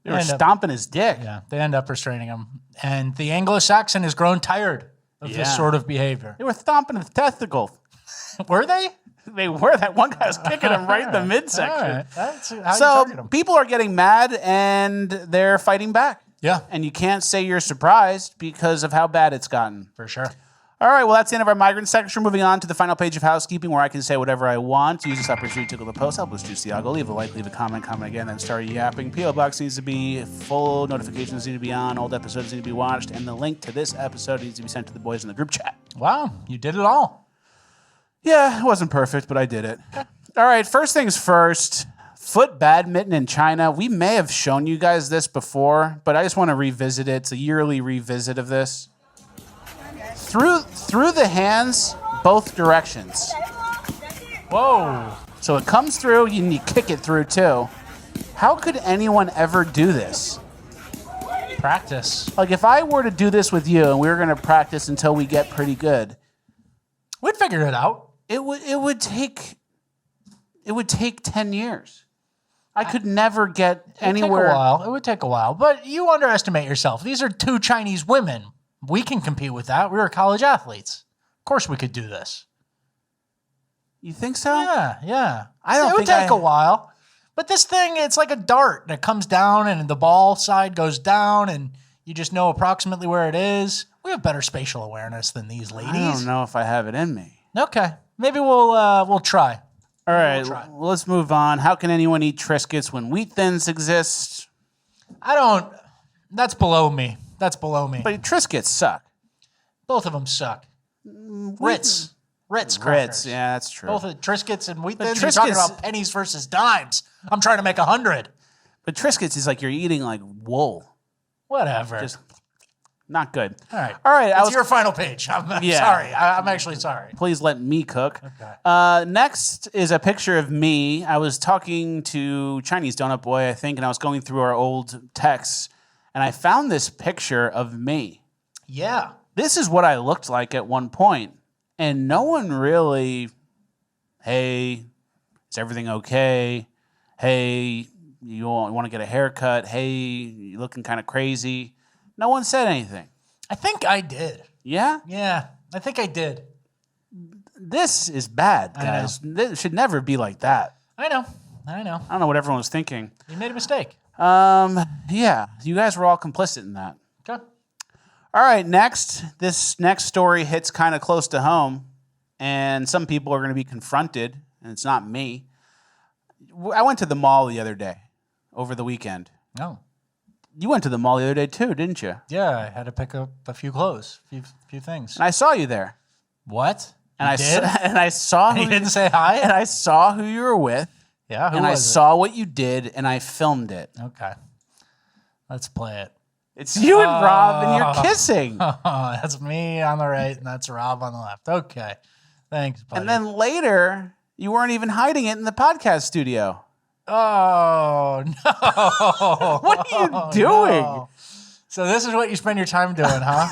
They were stomping his dick. Yeah, they end up restraining him. And the Anglo-Saxon has grown tired of this sort of behavior. They were stomping his testicle. Were they? They were. That one guy was kicking him right in the midsection. All right. That's how you So target them. people are getting mad and they're fighting back. Yeah. And you can't say you're surprised because of how bad it's gotten. For sure. All right, well, that's the end of our migrant section. Moving on to the final page of housekeeping where I can say whatever I want. Use this opportunity to tickle the post, help us juice the algo, leave a like, leave a comment again, then start yapping. P.O. Box needs to be full, notifications need to be on, old episodes need to be watched, and the link to this episode needs to be sent to the boys in the group chat. Wow, you did it all. Yeah, it wasn't perfect, but I did it. All right, first things first. Foot badminton in China. We may have shown you guys this before, but I just want to revisit it. It's a yearly revisit of this. Through the hands, both directions. Whoa. So it comes through, and you kick it through too. How could anyone ever do this? Practice. Like if I were to do this with you and we were going to practice until we get pretty good, we'd figure it out. It would take 10 years. I could never get anywhere. It would take a while, but you underestimate yourself. These are two Chinese women. We can compete with that. We were college athletes. Of course we could do this. You think so? Yeah. It would take a while. But this thing, it's like a dart. And it comes down and the ball side goes down and you just know approximately where it is. We have better spatial awareness than these ladies. I don't know if I have it in me. Okay. Maybe we'll try. All right, let's move on. How can anyone eat Triscuits when wheat thins exist? That's below me. That's below me. But Triscuits suck. Both of them suck. Ritz crackers. Yeah, that's true. Both of Triscuits and wheat thins. You're talking about pennies versus dimes. I'm trying to make 100. But Triscuits is like you're eating like wool. Whatever. Just not good. All right. It's your final page. I'm sorry. I'm actually sorry. Please let me cook. Okay. Next is a picture of me. I was talking to Chinese Donut Boy, I think, and I was going through our old texts, and I found this picture of me. Yeah. This is what I looked like at one point, and no one really, hey, is everything okay? Hey, you want to get a haircut? Hey, you're looking kind of crazy. No one said anything. I think I did. Yeah? Yeah, I think I did. This is bad, guys. It should never be like that. I know. I don't know what everyone was thinking. You made a mistake. Yeah, you guys were all complicit in that. Okay. All right, next. This next story hits kind of close to home, and some people are going to be confronted, and it's not me. I went to the mall the other day, over the weekend. Oh. You went to the mall the other day too, didn't you? Yeah, I had to pick up a few clothes, a few things. And I saw you there. What? And I saw who you didn't say hi? And I saw who you were with. Yeah, who and I was it? saw what you did, and I filmed it. Okay. Let's play it. It's you and Rob, and you're kissing. That's me on the right, and that's Rob on the left. Okay. Thanks, buddy. And then later, you weren't even hiding it in the podcast studio. Oh, no. What are you doing? No. So this is what you spend your time doing, huh?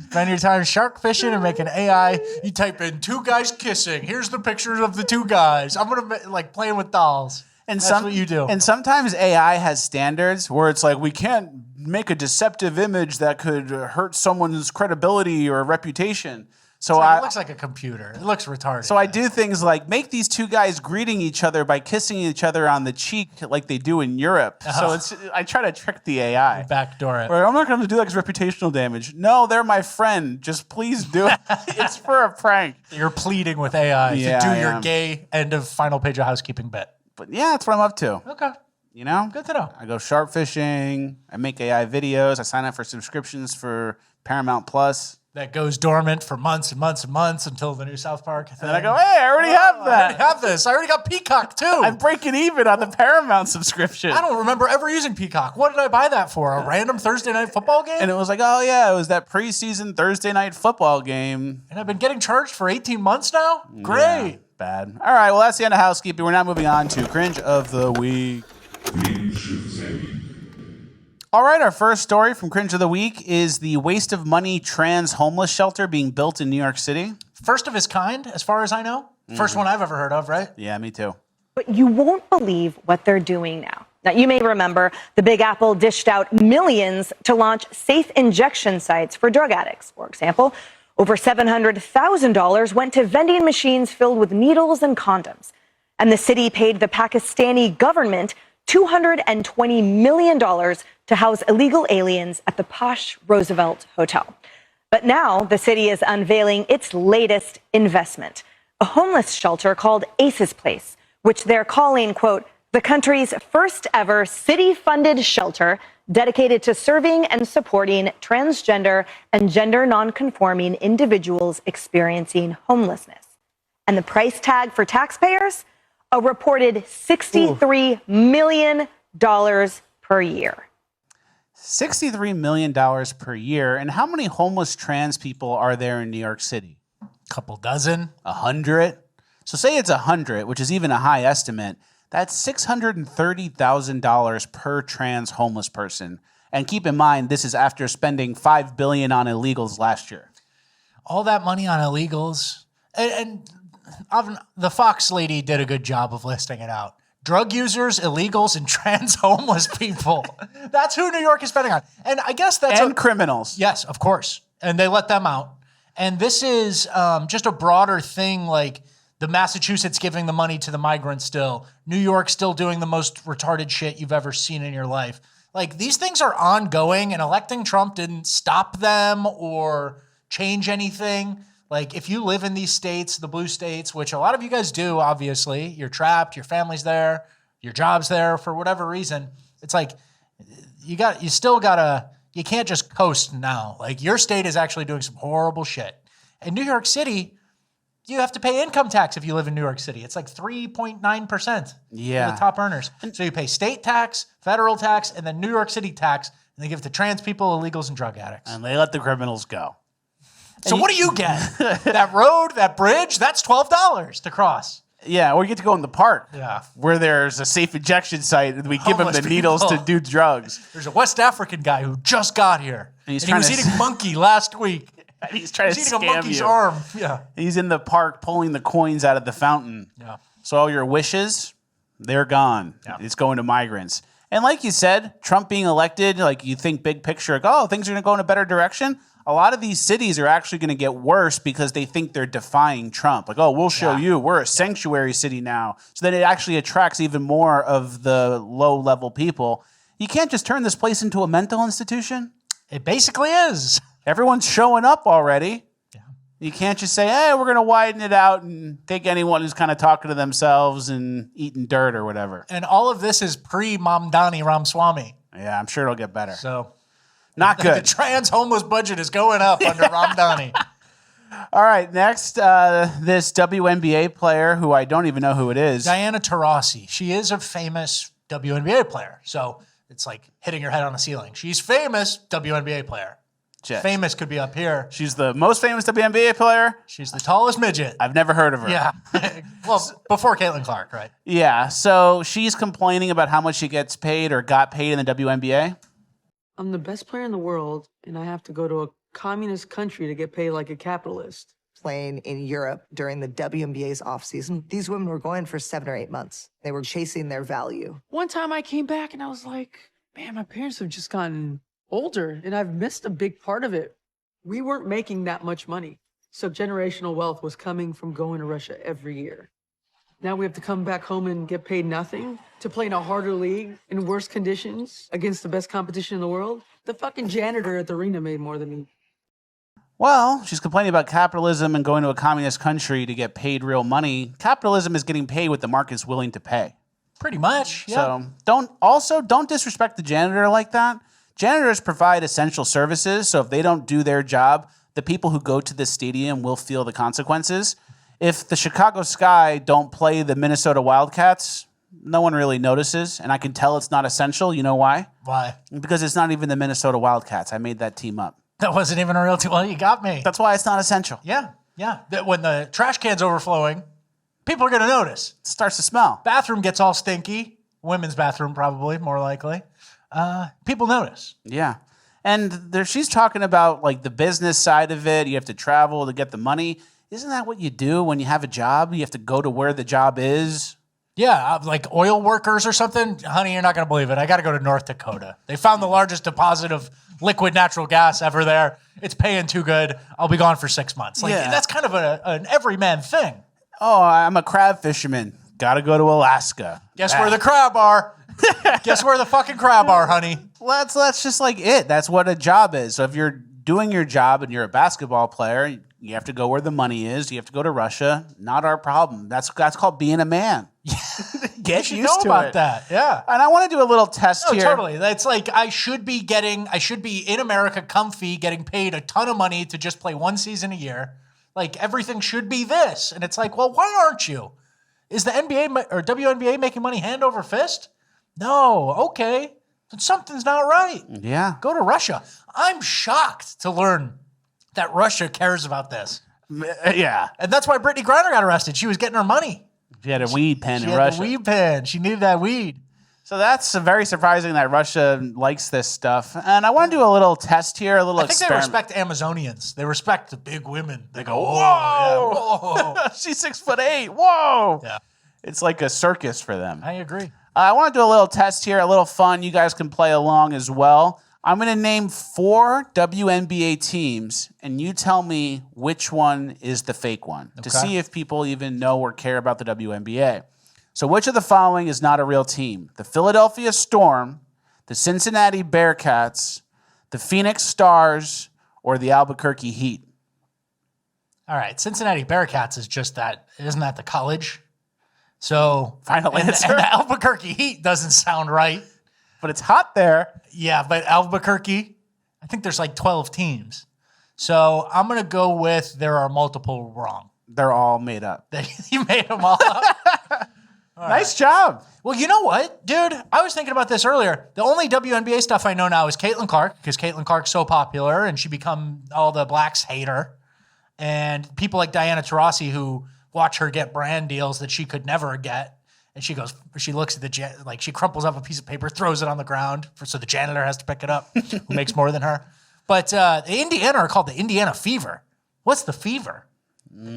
Spend your time shark fishing and making AI. You type in 2 guys kissing. Here's the pictures of the 2 guys. I'm going to like playing with dolls. And That's what you do. And sometimes AI has standards where it's like, we can't make a deceptive image that could hurt someone's credibility or reputation. So it looks like a computer. It looks retarded. So I do things like make these two guys greeting each other by kissing each other on the cheek like they do in Europe. So I try to trick the AI. Backdoor it. Where I'm not going to do that because reputational damage. No, they're my friend. Just please do it. It's for a prank. You're pleading with AI to do your gay end of final page of housekeeping bit. But yeah, that's what I'm up to. Okay. You know? Good to know. I go sharp fishing. I make AI videos. I sign up for subscriptions for Paramount Plus. That goes dormant for months and months and months until the new South Park thing. And I go, hey, I already have that. I already have this. I already got Peacock, too. I'm breaking even on the Paramount subscription. I don't remember ever using Peacock. What did I buy that for? A random Thursday night football game? And it was like, oh, yeah, it was that preseason Thursday night football game. And I've been getting charged for 18 months now? Great. Yeah, bad. All right, well, that's the end of housekeeping. We're now moving on to Cringe of the Week. All right, our first story from Cringe of the Week is the waste of money trans homeless shelter being built in New York City. First of its kind, as far as I know. First one I've ever heard of, right? Yeah, me too. But you won't believe what they're doing now. Now, you may remember the Big Apple dished out millions to launch safe injection sites for drug addicts. For example, over $700,000 went to vending machines filled with needles and condoms. And the city paid the Pakistani government $220 million to house illegal aliens at the posh Roosevelt Hotel. But now the city is unveiling its latest investment, a homeless shelter called Ace's Place, which they're calling, quote, the country's first ever city-funded shelter dedicated to serving and supporting transgender and gender nonconforming individuals experiencing homelessness. And the price tag for taxpayers? A reported $63 million per year. $63 million per year. And how many homeless trans people are there in New York City? Couple dozen. 100. So say it's 100, which is even a high estimate. That's $630,000 per trans homeless person. And keep in mind, this is after spending $5 billion on illegals last year. All that money on illegals. And the Fox lady did a good job of listing it out. Drug users, illegals, and trans homeless people. That's who New York is spending on. And I guess that's... And criminals. Yes, of course. And they let them out. And this is just a broader thing, like the Massachusetts giving the money to the migrants still. New York still doing the most retarded shit you've ever seen in your life. Like, these things are ongoing, and electing Trump didn't stop them or change anything. Like, if you live in these states, the blue states, which a lot of you guys do, obviously, you're trapped, your family's there, your job's there for whatever reason. It's like, you can't just coast now. Like, your state is actually doing some horrible shit. In New York City, you have to pay income tax if you live in New York City. It's like 3.9%. Yeah. For the top earners. So you pay state tax, federal tax, and then New York City tax, and they give it to trans people, illegals, and drug addicts. And they let the criminals go. So what do you get? That road, that bridge, that's $12 to cross. Yeah, or you get to go in the park. Yeah. Where there's a safe injection site and we give them the needles to do drugs. There's a West African guy who just got here. And he was eating monkey last week. And he's trying to eating scam a monkey's you. arm. Yeah. He's in the park pulling the coins out of the fountain. Yeah. So all your wishes, they're gone. Yeah. It's going to migrants. And like you said, Trump being elected, like you think big picture, like, oh, things are going to go in a better direction. A lot of these cities are actually going to get worse because they think they're defying Trump. Like, oh, we'll show you. We're a sanctuary city now. So then it actually attracts even more of the low-level people. You can't just turn this place into a mental institution. It basically is. Everyone's showing up already. Yeah. You can't just say, hey, we're going to widen it out and take anyone who's kind of talking to themselves and eating dirt or whatever. And all of this is pre-Mamdani Ramaswamy. Yeah, I'm sure it'll get better. So... Not good. The trans homeless budget is going up under Ramdani. All right, next, this WNBA player who I don't even know who it is. Diana Taurasi. She is a famous WNBA player. So it's like hitting your head on the ceiling. She's famous WNBA player. Shit. Famous could be up here. She's the most famous WNBA player. She's the tallest midget. I've never heard of her. Yeah. Well, before Caitlyn Clark, right? Yeah. So she's complaining about how much she gets paid or got paid in the WNBA. I'm the best player in the world, and I have to go to a communist country to get paid like a capitalist. plane in Europe during the WNBA's off-season. These women were going for 7 or 8 months. They were chasing their value. One time I came back and I was like, man, my parents have just gotten older and I've missed a big part of it. We weren't making that much money. So generational wealth was coming from going to Russia every year. Now we have to come back home and get paid nothing to play in a harder league in worse conditions against the best competition in the world. The fucking janitor at the arena made more than me. Well, she's complaining about capitalism and going to a communist country to get paid real money. Capitalism is getting paid what the market's willing to pay. Pretty much, yeah. So don't disrespect the janitor like that. Janitors provide essential services, so if they don't do their job, the people who go to the stadium will feel the consequences. If the Chicago Sky don't play the Minnesota Wildcats, no one really notices, and I can tell it's not essential. You know why? Why? Because it's not even the Minnesota Wildcats. I made that team up. That wasn't even a real team. Well, you got me. That's why it's not essential. Yeah. When the trash can's overflowing, people are going to notice. It starts to smell. Bathroom gets all stinky. Women's bathroom, probably, more likely. People notice. Yeah. And she's talking about like the business side of it. You have to travel to get the money. Isn't that what you do when you have a job? You have to go to where the job is. Yeah, like oil workers or something. Honey, you're not going to believe it. I got to go to North Dakota. They found the largest deposit of liquid natural gas ever there. It's paying too good. I'll be gone for 6 months. That's kind of an everyman thing. Oh, I'm a crab fisherman. Got to go to Alaska. Guess where the crab are? Guess where the fucking crab are, honey? Well, that's just like it. That's what a job is. So if you're doing your job and you're a basketball player, you have to go where the money is. You have to go to Russia. Not our problem. That's called being a man. Get used to about it. that. Yeah. And I want to do a little test here. Totally. That's like I should be in America comfy, getting paid a ton of money to just play one season a year. Like everything should be this. And it's like, well, why aren't you? Is the NBA or WNBA making money hand over fist? No. Okay. Then something's not right. Yeah. Go to Russia. I'm shocked to learn that Russia cares about this. Yeah. And that's why Brittany Griner got arrested. She was getting her money. She had a weed pen she in had Russia. The weed pen. She needed that weed. So that's very surprising that Russia likes this stuff. And I want to do a little test here, a little I think experiment. they respect Amazonians. They respect the big women. They go, Whoa! Yeah, whoa. She's 6'8". Whoa! Yeah. It's like a circus for them. I agree. I want to do a little test here, a little fun. You guys can play along as well. I'm going to name 4 WNBA teams, and you tell me which one is the fake one to see if people even know or care about the WNBA. So which of the following is not a real team? The Philadelphia Storm, the Cincinnati Bearcats, the Phoenix Stars, or the Albuquerque Heat? All right. Cincinnati Bearcats is just that. Isn't that the college? So final answer. And the Albuquerque Heat doesn't sound right. But it's hot there. Yeah, but Albuquerque, I think there's like 12 teams. So I'm going to go with there are multiple wrong. They're all made up. You made them all up. Nice job. Well, you know what, dude? I was thinking about this earlier. The only WNBA stuff I know now is Caitlyn Clark, because Caitlyn Clark's so popular and she become all the blacks hate her. And people like Diana Taurasi who watch her get brand deals that she could never get. And she looks at she crumples up a piece of paper, throws it on the ground so the janitor has to pick it up, who makes more than her. But the Indiana are called the Indiana Fever. What's the fever?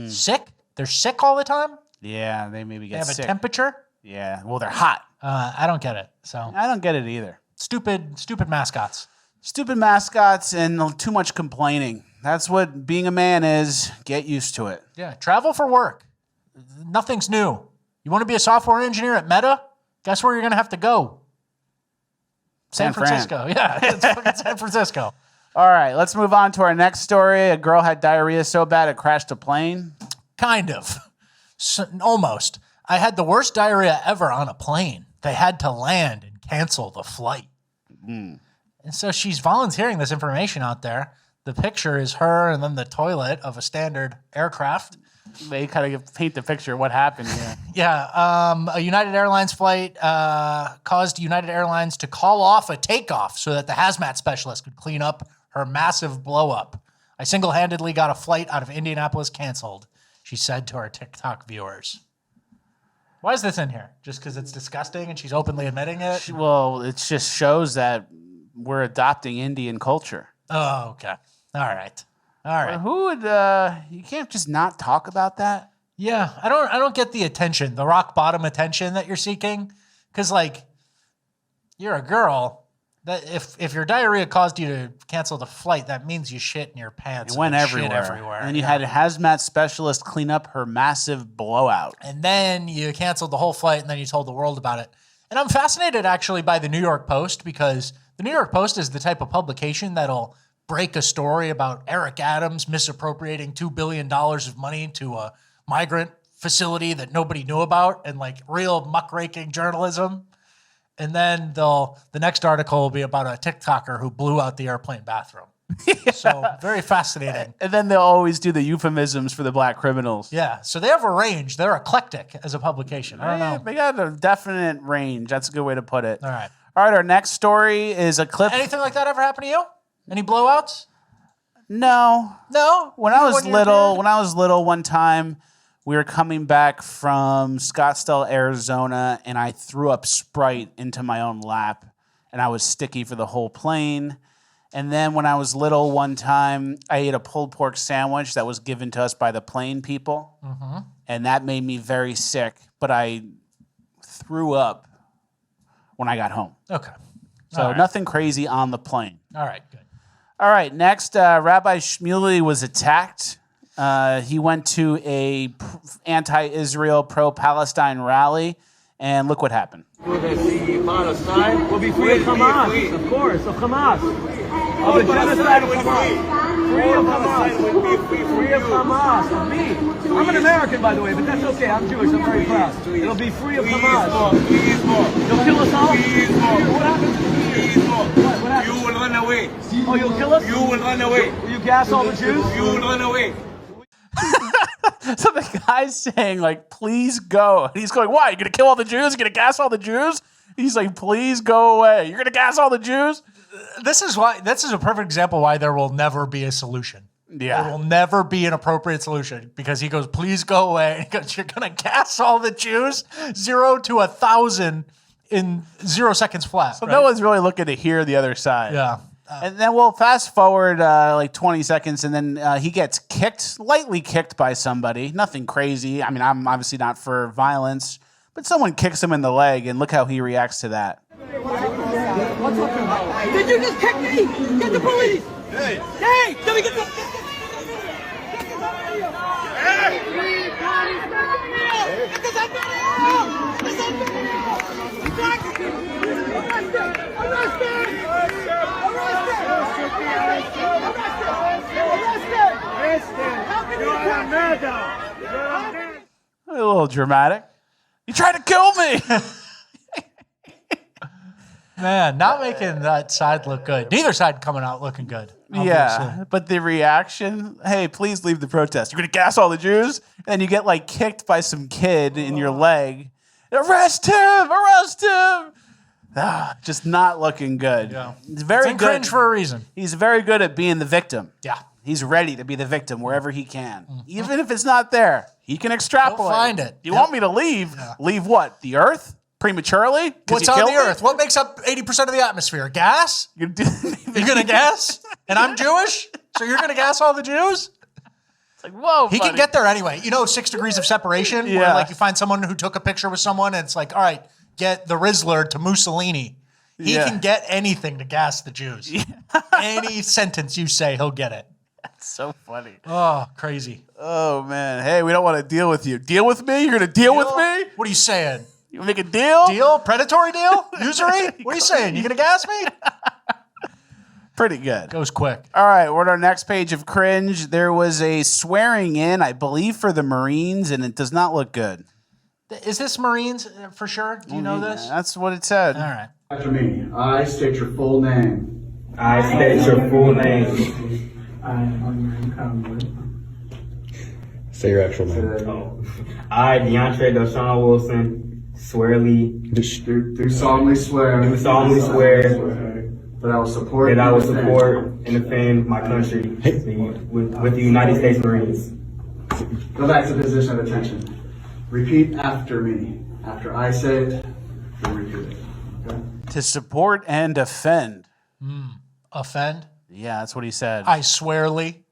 Sick? They're sick all the time? Yeah, they maybe get sick. They have a temperature? Yeah, well, they're hot. I don't get it. So I don't get it either. Stupid mascots. Stupid mascots and too much complaining. That's what being a man is. Get used to it. Yeah, travel for work. Nothing's new. You want to be a software engineer at Meta? Guess where you're going to have to go? San Francisco. Yeah, it's fucking San Francisco. All right, let's move on to our next story. A girl had diarrhea so bad it crashed a plane. Kind of. Almost. I had the worst diarrhea ever on a plane. They had to land and cancel the flight. And so she's volunteering this information out there. The picture is her and then the toilet of a standard aircraft. They kind of paint the picture of what happened here. Yeah. A United Airlines flight caused United Airlines to call off a takeoff so that the hazmat specialist could clean up her massive blow up. I single-handedly got a flight out of Indianapolis canceled, she said to our TikTok viewers. Why is this in here? Just because it's disgusting and she's openly admitting it? Well, it just shows that we're adopting Indian culture. Oh, okay. All right. All right. Who would, you can't just not talk about that? Yeah, I don't get the attention, the rock bottom attention that you're seeking. Because, like, you're a girl. That if your diarrhea caused you to cancel the flight, that means you shit in your pants. It went everywhere. everywhere. And then you had a hazmat specialist clean up her massive blowout. And then you canceled the whole flight, and then you told the world about it. And I'm fascinated, actually, by the New York Post, because the New York Post is the type of publication that'll break a story about Eric Adams misappropriating $2 billion of money to a migrant facility that nobody knew about, and like real muckraking journalism. And then the next article will be about a TikToker who blew out the airplane bathroom. Yeah. So very fascinating. And then they'll always do the euphemisms for the black criminals. Yeah. So they have a range. They're eclectic as a publication. I don't know. They got a definite range. That's a good way to put it. All right. All right. Our next story is a clip. Anything like that ever happen to you? Any blowouts? No. No? When I was little, one time we were coming back from Scottsdale, Arizona, and I threw up Sprite into my own lap, and I was sticky for the whole plane. And then when I was little, one time I ate a pulled pork sandwich that was given to us by the plane people, and that made me very sick, but I threw up when I got home. Okay. So nothing crazy on the plane. All right, good. All right, next, Rabbi Shmuley was attacked. He went to a anti-Israel, pro-Palestine rally, and look what happened. Will they see Palestine? We'll be free of Hamas, of course, of Hamas. Of the genocide of Hamas. Free of Hamas. Free of Hamas. Of me. I'm an American, by the way, but that's okay. I'm Jewish. I'm very proud. It'll be free of Hamas. Please more. You'll kill us all? Please more. What happens? Please more. What happens? You will run away. Oh, you'll kill us? You will run away. Will you gas all the Jews? You will run away. So the guy's saying, like, please go. And he's going, why? You're going to kill all the Jews? You're going to gas all the Jews? He's like, please go away. You're going to gas all the Jews? This is a perfect example why there will never be a solution. Yeah. There will never be an appropriate solution because he goes, please go away. And he goes, you're going to gas all the Jews 0 to 1,000 in 0 seconds flat. So right? no one's really looking to hear the other side. Yeah. And then we'll fast forward like 20 seconds, and then he gets kicked, lightly kicked by somebody. Nothing crazy. I mean, I'm obviously not for violence, but someone kicks him in the leg, and look how he reacts to that. Did you just kick me? Get the police! Hey! Hey! Let me get the... A little dramatic. You tried to kill me! Man, not making that side look good. Neither side coming out looking good. Obviously. Yeah, but the reaction, hey, please leave the protest. You're going to gas all the Jews? And you get like kicked by some kid in your leg. Arrest him! Arrest him! Just not looking good. Yeah. He's very it's good. Cringe for a reason. He's very good at being the victim. Yeah. He's ready to be the victim wherever he can. Even if it's not there, he can extrapolate. He'll find it. You want me to leave? Yeah. Leave what? The earth? Prematurely? What's on the earth? What makes up 80% of the atmosphere? Gas? You're going to gas? And I'm Jewish? So you're going to gas all the Jews? It's like, whoa, He can get there anyway. You know 6 degrees of separation? Yeah. Where like you find someone who took a picture with someone and it's like, all right, get the Rizzler to Mussolini. He can get anything to gas the Jews. Yeah. Any sentence you say, he'll get it. That's so funny. Oh, crazy. Oh, man. Hey, we don't want to deal with you. Deal with me? You're going to deal with me? What are you saying? You make a deal? Deal? Predatory deal? Usury? What are you saying? You going to gas me? Pretty good. Goes quick. All right, we're on our next page of Cringe. There was a swearing in, I believe, for the Marines, and it does not look good. Is this Marines for sure? Do you know this? That's what it said. All right. After me, I state your full name. I state your full name. Say your actual name. I, DeAndre Deshaun Wilson, swearly. Do solemnly swear. Do solemnly swear. That I will support. That I will support and defend my country with the United States Marines. Go back to position of attention. Repeat after me. After I say it, you repeat it. Okay? To support and defend. Offend? Yeah, that's what he said. I swearly.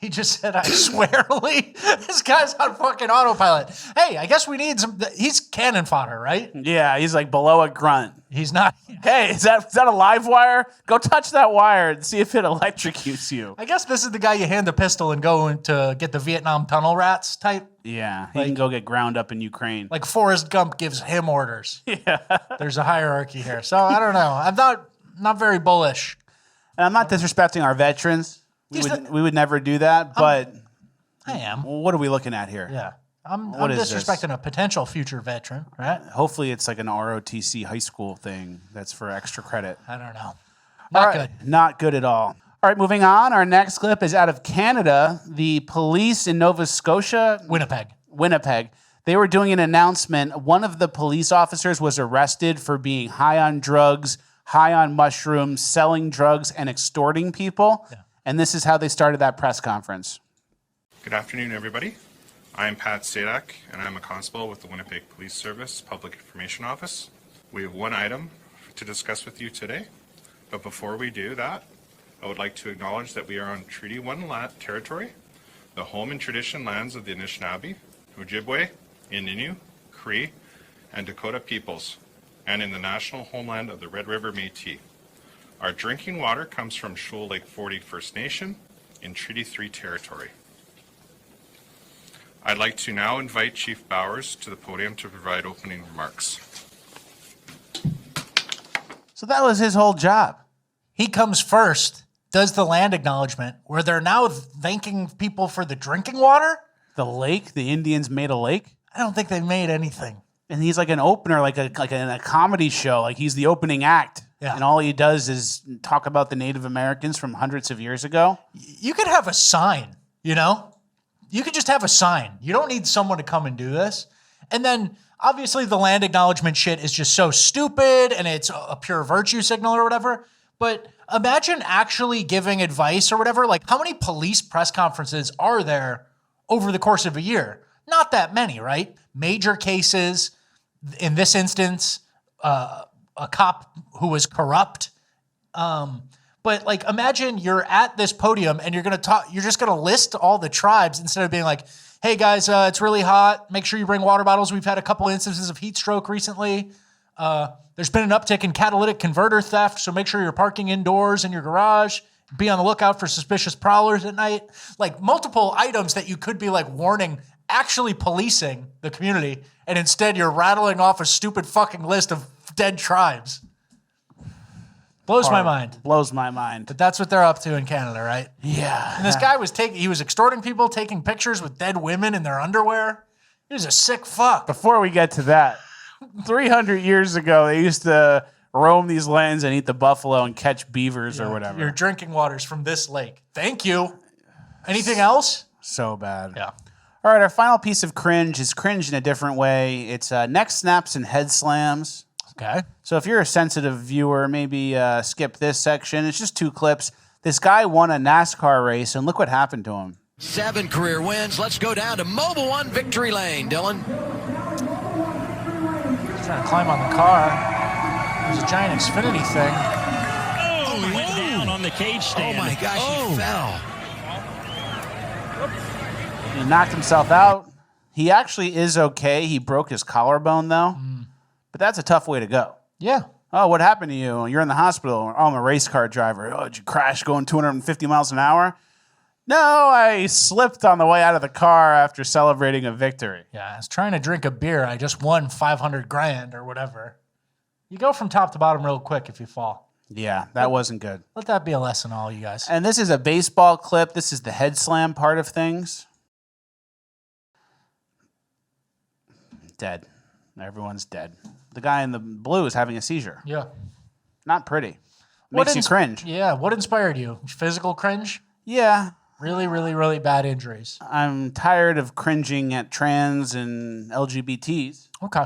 He just said, I swear, Lee. This guy's on fucking autopilot. Hey, I guess we need some. He's cannon fodder, right? Yeah, he's like below a grunt. He's not. Hey, is that a live wire? Go touch that wire and see if it electrocutes you. I guess this is the guy you hand the pistol and go to get the Vietnam tunnel rats type. Yeah, he can go get ground up in Ukraine. Like Forrest Gump gives him orders. Yeah. There's a hierarchy here. So I don't know. I'm not very bullish. And I'm not disrespecting our veterans. We would never do that, but I am. What are we looking at here? Yeah. I'm disrespecting a potential future veteran, right? Hopefully it's like an ROTC high school thing that's for extra credit. I don't know. Not good. Not good at all. All right, moving on. Our next clip is out of Canada. The police in Nova Scotia. Winnipeg. They were doing an announcement. One of the police officers was arrested for being high on drugs, high on mushrooms, selling drugs, and extorting people. Yeah. And this is how they started that press conference. Good afternoon, everybody. I'm Pat Sadak, and I'm a constable with the Winnipeg Police Service Public Information Office. We have one item to discuss with you today, but before we do that, I would like to acknowledge that we are on Treaty 1 territory, the home and tradition lands of the Anishinaabe, Ojibwe, Innu, Cree, and Dakota peoples, and in the national homeland of the Red River Métis. Our drinking water comes from Shoal Lake 40 First Nation in Treaty 3 territory. I'd like to now invite Chief Bowers to the podium to provide opening remarks. So that was his whole job. He comes first, does the land acknowledgement, where they're now thanking people for the drinking water? The lake? The Indians made a lake? I don't think they made anything. And he's like an opener, like in a comedy show. Like he's the opening act. Yeah. And all he does is talk about the Native Americans from hundreds of years ago. You could have a sign, you know? You could just have a sign. You don't need someone to come and do this. And then obviously the land acknowledgement shit is just so stupid and it's a pure virtue signal or whatever. But imagine actually giving advice or whatever. Like how many police press conferences are there over the course of a year? Not that many, right? Major cases, in this instance, a cop who was corrupt. But like, imagine you're at this podium and you're just going to list all the tribes instead of being like, hey guys, it's really hot. Make sure you bring water bottles. We've had a couple instances of heat stroke recently. There's been an uptick in catalytic converter theft. So make sure you're parking indoors in your garage. Be on the lookout for suspicious prowlers at night. Like multiple items that you could be like warning, actually policing the community. And instead you're rattling off a stupid fucking list of dead tribes. Blows my mind. Blows my mind. But that's what they're up to in Canada, right? Yeah. And this guy was extorting people, taking pictures with dead women in their underwear. He was a sick fuck. Before we get to that, 300 years ago, they used to roam these lands and eat the buffalo and catch beavers or whatever. Your drinking water's from this lake. Thank you. Anything else? So bad. Yeah. All right, our final piece of cringe is cringe in a different way. It's neck snaps and head slams. Okay. So if you're a sensitive viewer, maybe skip this section. It's just 2 clips. This guy won a NASCAR race, and look what happened to him. 7 career wins. Let's go down to Mobile One Victory Lane, Dylan. He's trying to climb on the car. There's a giant Xfinity thing. Oh, he went down on the cage stand. Oh, my gosh, he fell. He knocked himself out. He actually is okay. He broke his collarbone, though. But that's a tough way to go. Yeah. Oh, what happened to you? You're in the hospital. Oh, I'm a race car driver. Oh, did you crash going 250 miles an hour? No, I slipped on the way out of the car after celebrating a victory. Yeah, I was trying to drink a beer. I just won 500 grand or whatever. You go from top to bottom real quick if you fall. Yeah, that wasn't good. Let that be a lesson, all you guys. And this is a baseball clip. This is the head slam part of things. Dead. Everyone's dead. The guy in the blue is having a seizure. Yeah. Not pretty. Makes you cringe. Yeah. What inspired you? Physical cringe? Yeah. Really, really, really bad injuries. I'm tired of cringing at trans and LGBTs. Okay.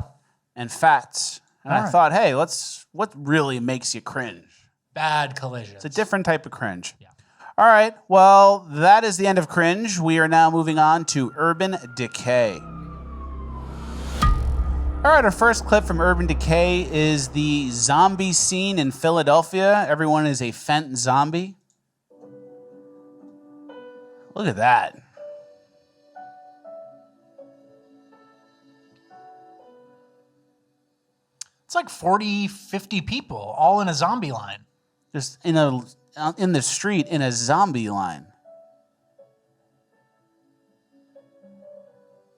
And fats. And I thought, hey, what really makes you cringe? Bad collisions. It's a different type of cringe. Yeah. All right. Well, that is the end of cringe. We are now moving on to Urban Decay. All right, our first clip from Urban Decay is the zombie scene in Philadelphia. Everyone is a Fent zombie. Look at that. It's like 40, 50 people all in a zombie line. Just in the street in a zombie line.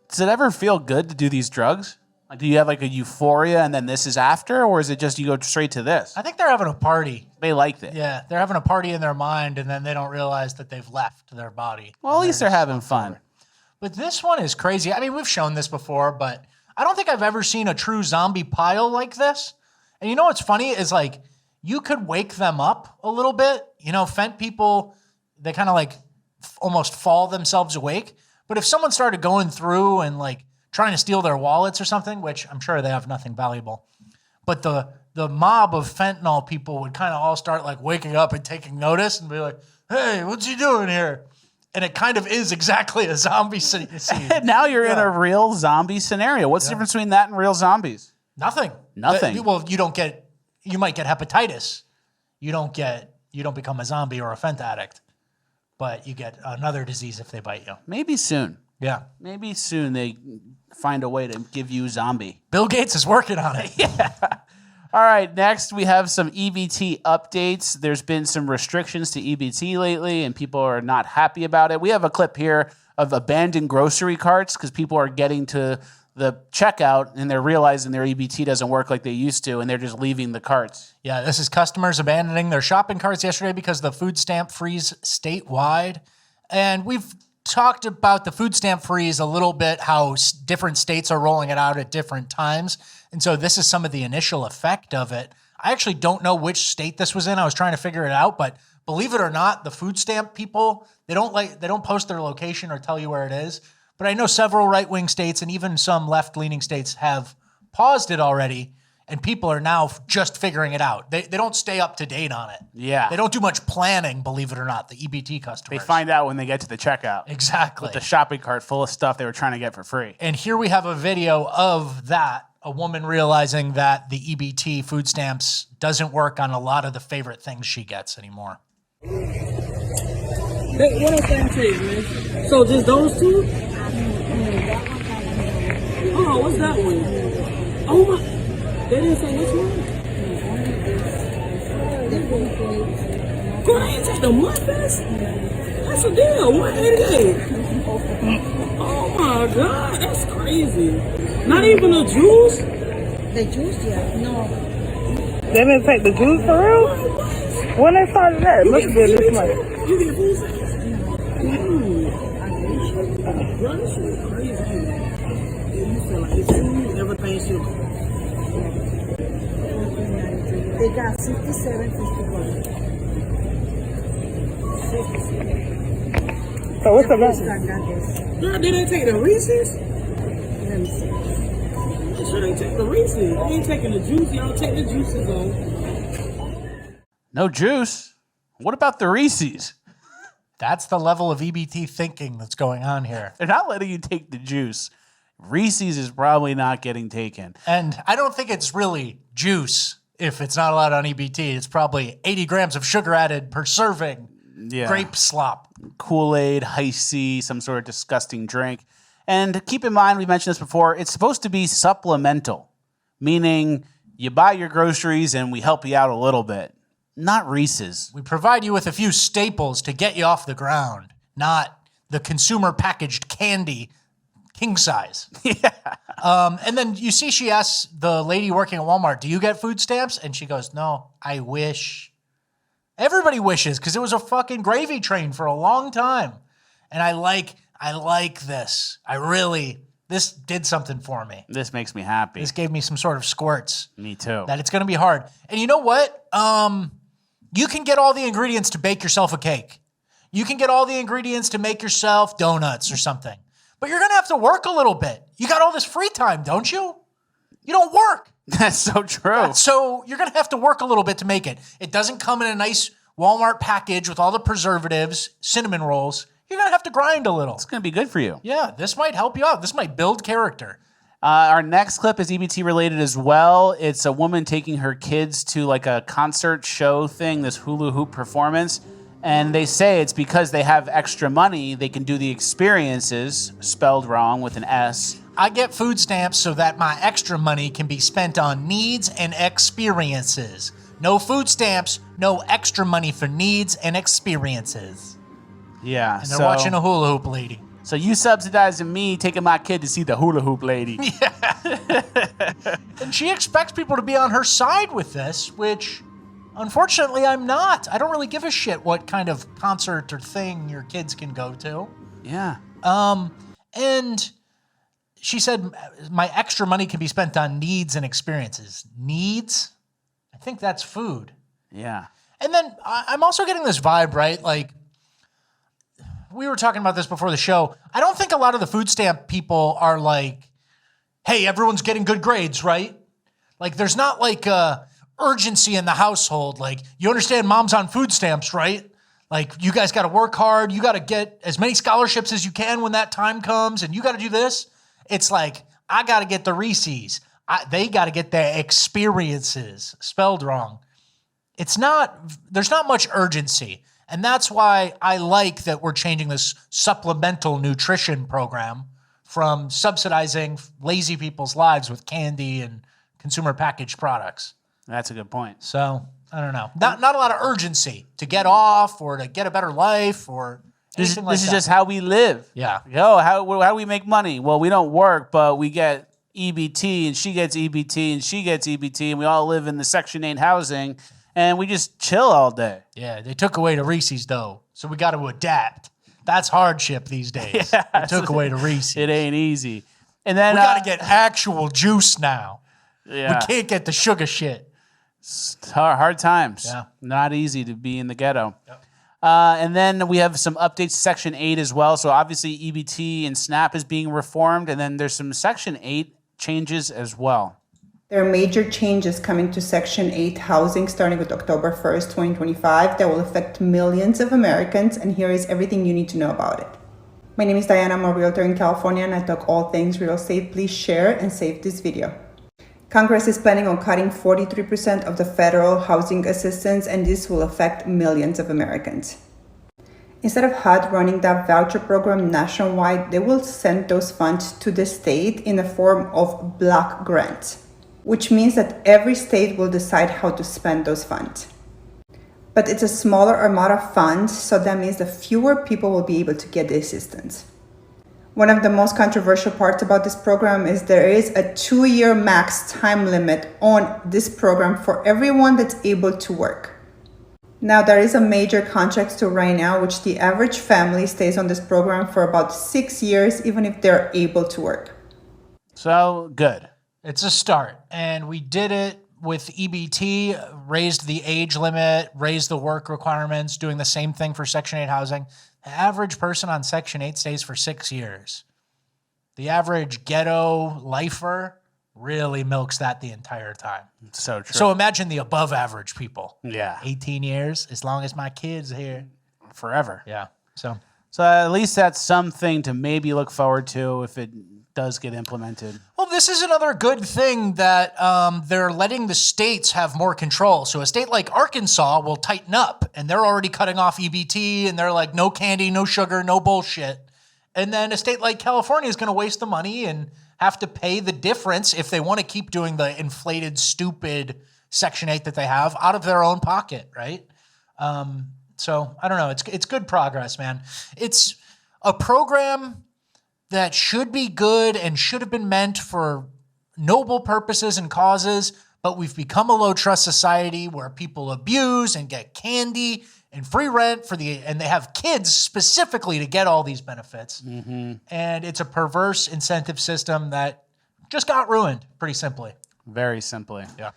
Does it ever feel good to do these drugs? Like, do you have like a euphoria and then this is after, or is it just you go straight to this? I think they're having a party. They liked it. Yeah, they're having a party in their mind, and then they don't realize that they've left their body. Well, at least they're having fun. But this one is crazy. I mean, we've shown this before, but I don't think I've ever seen a true zombie pile like this. And you know what's funny is like, you could wake them up a little bit. You know, fent people, they kind of like almost fall themselves awake. But if someone started going through and like trying to steal their wallets or something, which I'm sure they have nothing valuable, but the mob of fentanyl people would kind of all start like waking up and taking notice and be like, hey, what's he doing here? And it kind of is exactly a zombie scene. Now you're in a real zombie scenario. What's the difference between that and real zombies? Nothing. Nothing. Well, you might get hepatitis. You don't become a zombie or a fent addict, but you get another disease if they bite you. Maybe soon. Yeah. Maybe soon they find a way to give you zombie. Bill Gates is working on it. Yeah. All right, next we have some EBT updates. There's been some restrictions to EBT lately, and people are not happy about it. We have a clip here of abandoned grocery carts because people are getting to the checkout and they're realizing their EBT doesn't work like they used to, and they're just leaving the carts. Yeah, this is customers abandoning their shopping carts yesterday because the food stamp freeze statewide. And we've talked about the food stamp freeze a little bit, how different states are rolling it out at different times. And so this is some of the initial effect of it. I actually don't know which state this was in. I was trying to figure it out, but believe it or not, the food stamp people, they don't post their location or tell you where it is. But I know several right-wing states and even some left-leaning states have paused it already, and people are now just figuring it out. They don't stay up to date on it. Yeah. They don't do much planning, believe it or not, the EBT customers. They find out when they get to the checkout. Exactly. With the shopping cart full of stuff they were trying to get for free. And here we have a video of that, a woman realizing that the EBT food stamps doesn't work on a lot of the favorite things she gets anymore. What else that take, man? So just those two? Oh, what's that one? Oh my, they didn't say which one? Girl, they didn't take the muffins? That's a deal, 188. Oh my God, that's crazy. Not even the juice? The juice, yeah, no. They didn't take the juice for real? When they started that, it must have been this much. You get food stamps? Bro, this shit is crazy. You feel like it's food, everything sugar. They got 67, 54. So what's the rest? Girl, did they take the Reese's? Let me see. They sure they take the Reese's. They ain't taking the juice. Y'all take the juices on. No juice? What about the Reese's? That's the level of EBT thinking that's going on here. They're not letting you take the juice. Reese's is probably not getting taken. And I don't think it's really juice if it's not allowed on EBT. It's probably 80 grams of sugar added per serving. Yeah. Grape slop. Kool-Aid, Hi-C, some sort of disgusting drink. And keep in mind, we mentioned this before, it's supposed to be supplemental, meaning you buy your groceries and we help you out a little bit. Not Reese's. We provide you with a few staples to get you off the ground, not the consumer packaged candy, king size. Yeah. And then you see she asks the lady working at Walmart, do you get food stamps? And she goes, no, I wish. Everybody wishes because it was a fucking gravy train for a long time. And I like this. This did something for me. This makes me happy. This gave me some sort of squirts. Me too. That it's going to be hard. And you know what? You can get all the ingredients to bake yourself a cake. You can get all the ingredients to make yourself donuts or something. But you're going to have to work a little bit. You got all this free time, don't you? You don't work. That's so true. So you're going to have to work a little bit to make it. It doesn't come in a nice Walmart package with all the preservatives, cinnamon rolls. You're going to have to grind a little. It's going to be good for you. Yeah, this might help you out. This might build character. Our next clip is EBT related as well. It's a woman taking her kids to like a concert show thing, this hula hoop performance. And they say it's because they have extra money, they can do the experiences, spelled wrong with an S. I get food stamps so that my extra money can be spent on needs and experiences. No food stamps, no extra money for needs and experiences. Yeah. And they're watching a hula hoop lady. So you subsidizing me taking my kid to see the hula hoop lady. Yeah. And she expects people to be on her side with this, which unfortunately I'm not. I don't really give a shit what kind of concert or thing your kids can go to. Yeah. And she said my extra money can be spent on needs and experiences. Needs? I think that's food. Yeah. And then I'm also getting this vibe, right? Like, we were talking about this before the show. I don't think a lot of the food stamp people are like, hey, everyone's getting good grades, right? Like, there's not like a urgency in the household. Like, you understand mom's on food stamps, right? Like, you guys got to work hard. You got to get as many scholarships as you can when that time comes. And you got to do this. It's like, I got to get the Reese's. They got to get their experiences. Spelled wrong. There's not much urgency. And that's why I like that we're changing this supplemental nutrition program from subsidizing lazy people's lives with candy and consumer packaged products. That's a good point. So, I don't know. Not a lot of urgency to get off or to get a better life or anything like that. This is just how we live. Yeah. How do we make money? Well, we don't work, but we get EBT, and she gets EBT, and she gets EBT, and we all live in the Section 8 housing. And we just chill all day. Yeah, they took away the Reese's, though, so we got to adapt. That's hardship these days. Yeah, they took away the Reese's. It ain't easy. And then we got to get actual juice now. Yeah. We can't get the sugar shit. It's hard times. Yeah. Not easy to be in the ghetto. Yep. And then we have some updates to Section 8 as well. So obviously EBT and SNAP is being reformed. And then there's some Section 8 changes as well. There are major changes coming to Section 8 housing starting with October 1st, 2025 that will affect millions of Americans, and here is everything you need to know about it. My name is Diana, I'm a realtor in California, and I talk all things real estate. Please share and save this video. Congress is planning on cutting 43% of the federal housing assistance, and this will affect millions of Americans. Instead of HUD running that voucher program nationwide, they will send those funds to the state in the form of block grants, which means that every state will decide how to spend those funds. But it's a smaller amount of funds, so that means that fewer people will be able to get the assistance. One of the most controversial parts about this program is there is a 2-year max time limit on this program for everyone that's able to work. Now, there is a major contract to right now, which the average family stays on this program for about 6 years, even if they're able to work. So, good. It's a start, and we did it with EBT, raised the age limit, raised the work requirements, doing the same thing for Section 8 housing. The average person on Section 8 stays for 6 years. The average ghetto lifer really milks that the entire time. So true. So imagine the above average people. Yeah. 18 years, as long as my kid's here. Forever. Yeah. So at least that's something to maybe look forward to if it does get implemented. Well, this is another good thing that they're letting the states have more control. So a state like Arkansas will tighten up, and they're already cutting off EBT, and they're like, no candy, no sugar, no bullshit. And then a state like California is going to waste the money and have to pay the difference if they want to keep doing the inflated, stupid Section 8 that they have out of their own pocket, right? So I don't know. It's good progress, man. It's a program that should be good and should have been meant for noble purposes and causes, but we've become a low-trust society where people abuse and get candy and free rent and they have kids specifically to get all these benefits. Mm-hmm. And it's a perverse incentive system that just got ruined, pretty simply. Very simply. Yeah.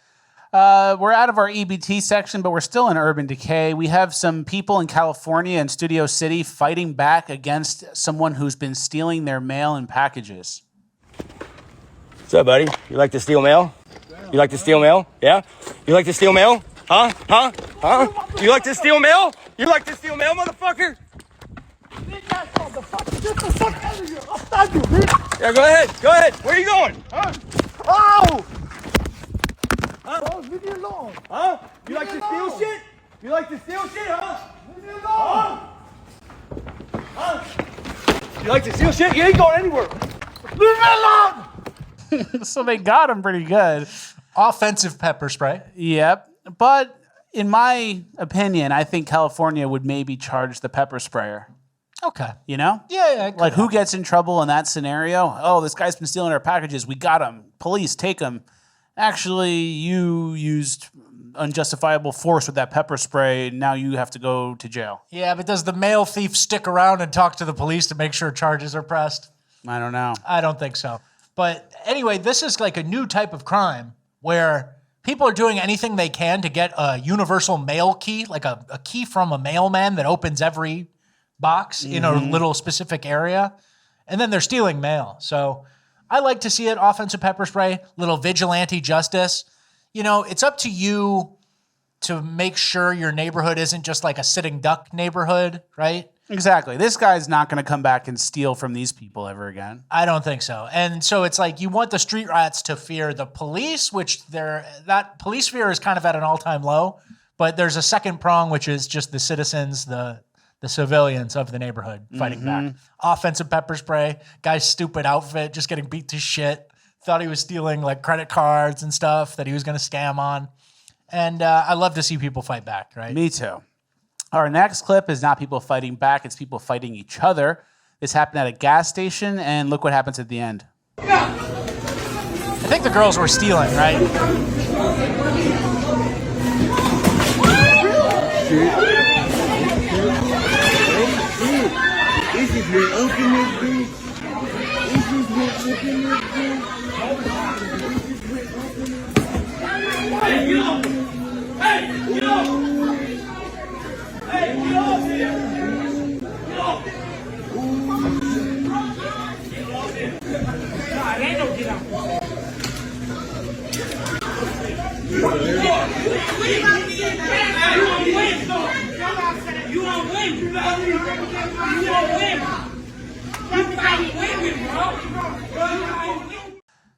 We're out of our EBT section, but we're still in urban decay. We have some people in California and Studio City fighting back against someone who's been stealing their mail and packages. What's up, buddy? You like to steal mail? You like to steal mail? Yeah? You like to steal mail? Huh? You like to steal mail? You like to steal mail, motherfucker? Yeah, go ahead. Where are you going? Huh? Oh! Huh? Leave me alone. Huh? You like to steal shit? You like to steal shit, huh? Leave me alone. You like to steal shit? You ain't going anywhere. Leave me alone! So they got him pretty good. Offensive pepper spray. Yep. But in my opinion, I think California would maybe charge the pepper sprayer. Okay. You know? Yeah. Like, who gets in trouble in that scenario? Oh, this guy's been stealing our packages. We got him. Police, take him. Actually, you used unjustifiable force with that pepper spray. Now you have to go to jail. Yeah, but does the mail thief stick around and talk to the police to make sure charges are pressed? I don't know. I don't think so. But anyway, this is like a new type of crime where people are doing anything they can to get a universal mail key, like a key from a mailman that opens every box in a little specific area. And then they're stealing mail. So I like to see it, offensive pepper spray, little vigilante justice. You know, it's up to you to make sure your neighborhood isn't just like a sitting duck neighborhood, right? Exactly. This guy's not going to come back and steal from these people ever again. I don't think so. And so it's like you want the street rats to fear the police, which that police fear is kind of at an all-time low. But there's a second prong, which is just the citizens, the civilians of the neighborhood fighting back. Offensive pepper spray, guy's stupid outfit, just getting beat to shit. Thought he was stealing like credit cards and stuff that he was going to scam on. And I love to see people fight back, right? Me too. Our next clip is not people fighting back, it's people fighting each other. This happened at a gas station, and look what happens at the end. I think the girls were stealing, right?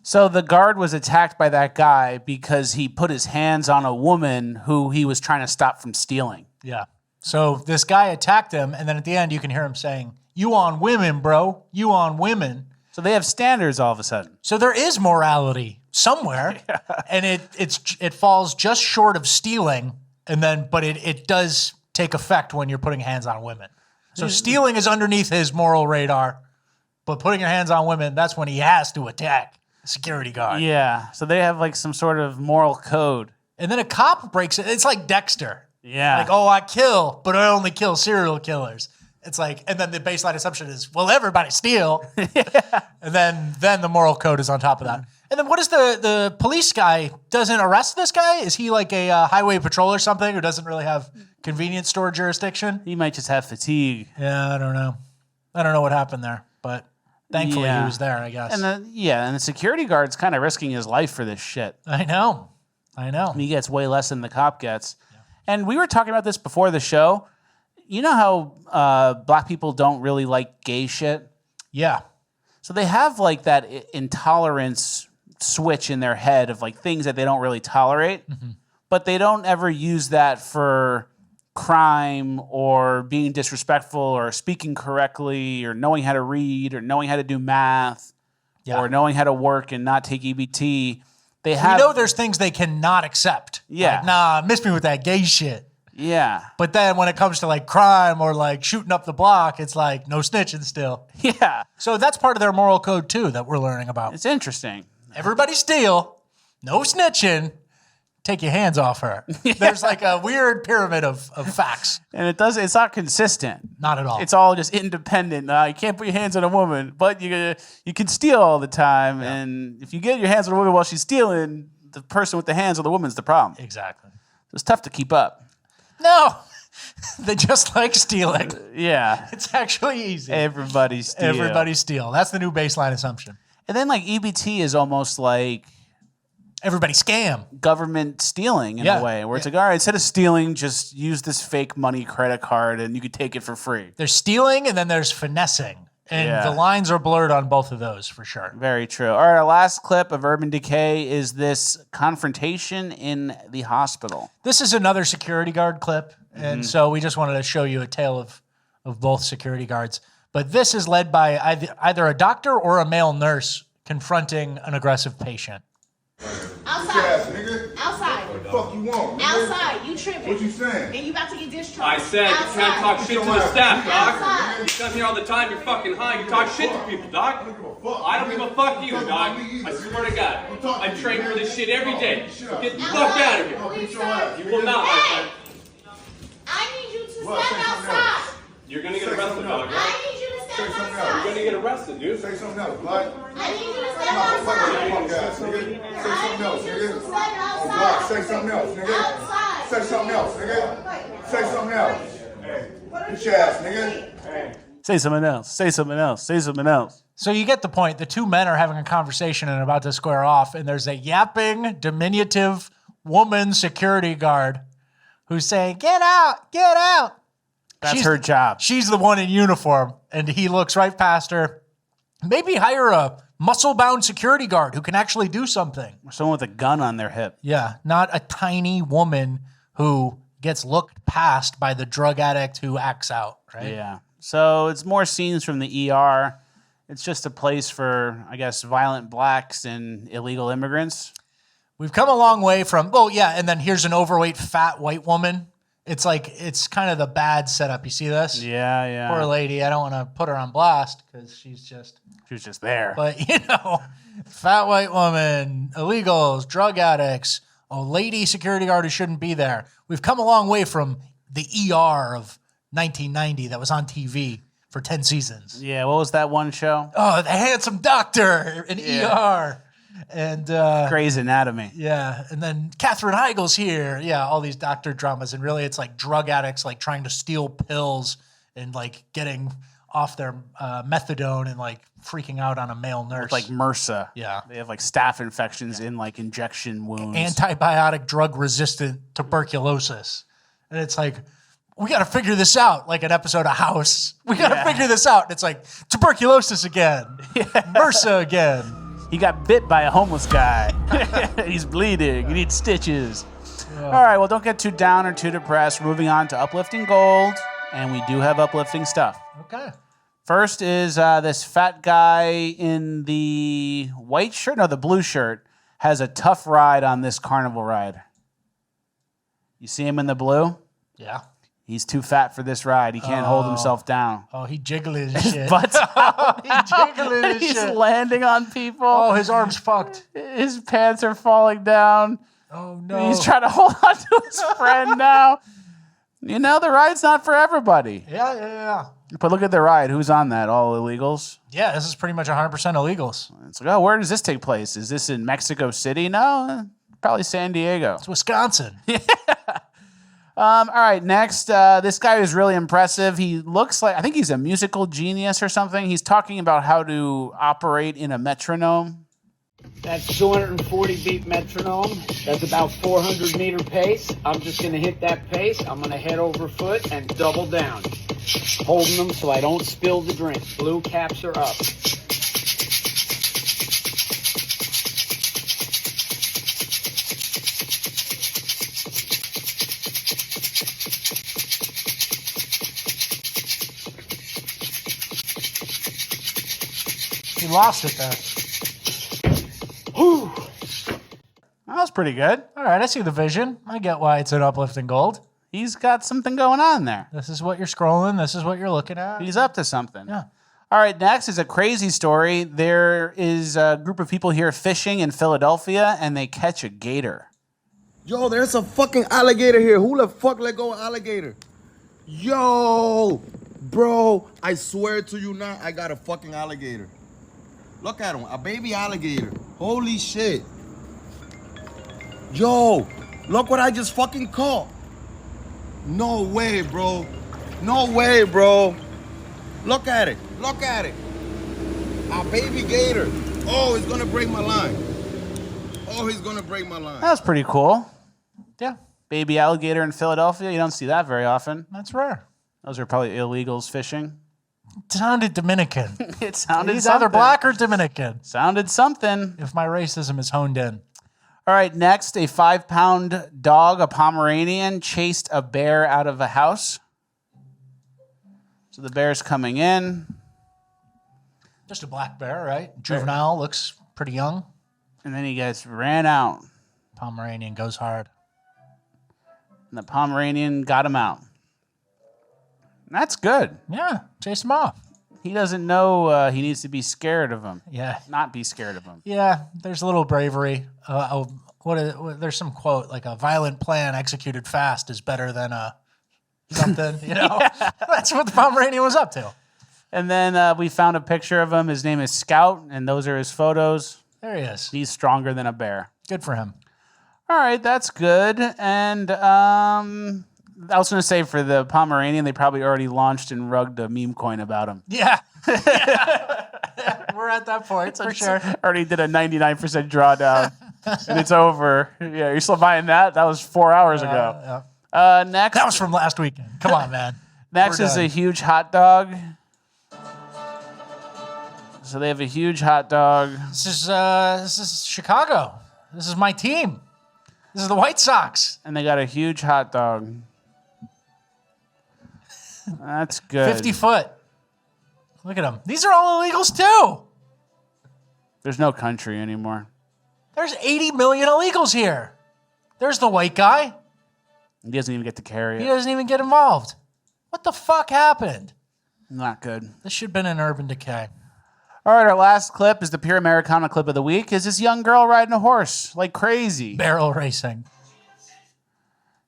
So the guard was attacked by that guy because he put his hands on a woman who he was trying to stop from stealing. Yeah. So this guy attacked him, and then at the end you can hear him saying, "You on women, bro. You on women." So they have standards all of a sudden. So there is morality somewhere, and it falls just short of stealing, but it does take effect when you're putting hands on women. So stealing is underneath his moral radar, but putting your hands on women, that's when he has to attack a security guard. Yeah. So they have like some sort of moral code. And then a cop breaks it. It's like Dexter. Yeah. Like, oh, I kill, but I only kill serial killers. It's like, and then the baseline assumption is, well, everybody steal. And then the moral code is on top of that. And then what is the police guy doesn't arrest this guy? Is he like a highway patrol or something who doesn't really have convenience store jurisdiction? He might just have fatigue. Yeah, I don't know. I don't know what happened there, but thankfully he was there, I guess. And the security guard's kind of risking his life for this shit. I know. He gets way less than the cop gets. Yeah. And we were talking about this before the show. You know how black people don't really like gay shit? Yeah. So they have like that intolerance switch in their head of like things that they don't really tolerate, but they don't ever use that for crime or being disrespectful or speaking correctly or knowing how to read or knowing how to do math or knowing how to work and not take EBT. We know there's things they cannot accept. Yeah. Like, nah, miss me with that gay shit. Yeah. But then when it comes to like crime or like shooting up the block, it's like no snitching still. Yeah. So that's part of their moral code too that we're learning about. It's interesting. Everybody steal, no snitching, take your hands off her. There's like a weird pyramid of facts. And it's not consistent. Not at all. It's all just independent. You can't put your hands on a woman, but you can steal all the time. Yeah. And if you get your hands on a woman while she's stealing, the person with the hands on the woman's the problem. Exactly. So it's tough to keep up. No, they just like stealing. Yeah. It's actually easy. Everybody steal. Everybody steal. That's the new baseline assumption. And then like EBT is almost like everybody scam. Government stealing in a way, where it's like, all right, instead of stealing, just use this fake money credit card and you could take it for free. There's stealing and then there's finessing. And the lines are blurred on both of those for sure. Very true. All right, our last clip of Urban Decay is this confrontation in the hospital. This is another security guard clip. And so we just wanted to show you a tale of both security guards. But this is led by either a doctor or a male nurse confronting an aggressive patient. Outside. Nigga. Outside. What the fuck you want? Nigga? Outside. You tripping. What you saying? And you about to get discharged. I said you can't talk shit to the staff, dog. You come here all the time, you're fucking high, you talk shit to people, dog. I don't give a fuck you, dog. I swear to God. I train for this shit every day. So get the fuck out of here. You will not, my friend. I need you to step outside. You're gonna get arrested, dog. I need you to step outside. You're gonna get arrested, dude. Say something else, blood. I need you to step outside. Say something else, nigga. Oh, blood. Say something else, nigga. Say something else, nigga. Say something else. Get your ass, nigga. Say something else. Say something else. Say something else. So you get the point. The two men are having a conversation and about to square off, and there's a yapping, diminutive woman security guard who's saying, "Get out, get out." That's her job. She's the one in uniform, and he looks right past her. Maybe hire a muscle-bound security guard who can actually do something. Or someone with a gun on their hip. Yeah, not a tiny woman who gets looked past by the drug addict who acts out, right? Yeah. So it's more scenes from the ER. It's just a place for, I guess, violent blacks and illegal immigrants. We've come a long way from, oh, yeah, and then here's an overweight, fat white woman. It's like, it's kind of the bad setup. You see this? Yeah, yeah. Poor lady. I don't want to put her on blast because she was just there. But, fat white woman, illegals, drug addicts, a lady security guard who shouldn't be there. We've come a long way from the ER of 1990 that was on TV for 10 seasons. Yeah, what was that one show? Oh, The Handsome Doctor in ER. And Grey's Anatomy. Yeah, and then Katherine Heigl's here. Yeah, all these doctor dramas, and really it's like drug addicts like trying to steal pills and like getting off their methadone and like freaking out on a male nurse. With like MRSA. Yeah. They have like staph infections in like injection wounds. Antibiotic drug resistant tuberculosis. And it's like, we got to figure this out, like an episode of House. We got to figure this out. And it's like, tuberculosis again. MRSA again. He got bit by a homeless guy. He's bleeding. He needs stitches. All right, well, don't get too down or too depressed. We're moving on to uplifting gold, and we do have uplifting stuff. Okay. First is this fat guy in the white shirt, no, the blue shirt, has a tough ride on this carnival ride. You see him in the blue? Yeah. He's too fat for this ride. He can't hold himself down. Oh, he jiggling his shit. Butt's out. He jiggling his He's shit. landing on people. Oh, his arm's fucked. His pants are falling down. Oh, no. He's trying to hold on to his friend now. The ride's not for everybody. Yeah. But look at the ride. Who's on that? All illegals? Yeah, this is pretty much 100% illegals. It's like, oh, where does this take place? Is this in Mexico City? No, probably San Diego. It's Wisconsin. All right, next, this guy is really impressive. He looks like, I think he's a musical genius or something. He's talking about how to operate in a metronome. That's 240 beat metronome. That's about 400 meter pace. I'm just going to hit that pace. I'm going to head over foot and double down. Holding them so I don't spill the drink. Blue caps are up. He lost it there. Whew. That was pretty good. All right, I see the vision. I get why it's an uplifting gold. He's got something going on there. This is what you're scrolling. This is what you're looking at. He's up to something. Yeah. All right, next is a crazy story. There is a group of people here fishing in Philadelphia, and they catch a gator. Yo, there's a fucking alligator here. Who the fuck let go of alligator? Yo, bro, I swear to you now, I got a fucking alligator. Look at him, a baby alligator. Holy shit. Yo, look what I just fucking caught. No way, bro. No way, bro. Look at it. Look at it. A baby gator. Oh, he's gonna break my line. Oh, he's gonna break my line. That's pretty cool. Yeah. Baby alligator in Philadelphia. You don't see that very often. That's rare. Those are probably illegals fishing. It sounded Dominican. It sounded He's something. either black or Dominican. Sounded something. If my racism is honed in. All right, next, a 5-pound dog, a Pomeranian, chased a bear out of a house. So the bear's coming in. Just a black bear, right? Juvenile looks pretty young. And then he gets ran out. Pomeranian goes hard. And the Pomeranian got him out. That's good. Yeah, chase him off. He doesn't know he needs to be scared of him. Yeah. Not be scared of him. Yeah, there's a little bravery. There's some quote, like a violent plan executed fast is better than something, you know? Yeah. That's what the Pomeranian was up to. And then we found a picture of him. His name is Scout, and those are his photos. There he is. He's stronger than a bear. Good for him. All right, that's good. And I was going to say for the Pomeranian, they probably already launched and rugged a meme coin about him. Yeah. We're at that point, for sure. Already did a 99% drawdown, and it's over. Yeah, you're still buying that? That was 4 hours ago. Yeah. Next. That was from last weekend. Come on, man. Next is a huge hot dog. So they have a huge hot dog. This is Chicago. This is my team. This is the White Sox. And they got a huge hot dog. That's good. 50 foot. Look at them. These are all illegals too. There's no country anymore. There's 80 million illegals here. There's the white guy. He doesn't even get to carry it. He doesn't even get involved. What the fuck happened? Not good. This should have been an Urban Decay. All right, our last clip is the Pure Americana clip of the week. Is this young girl riding a horse like crazy? Barrel racing.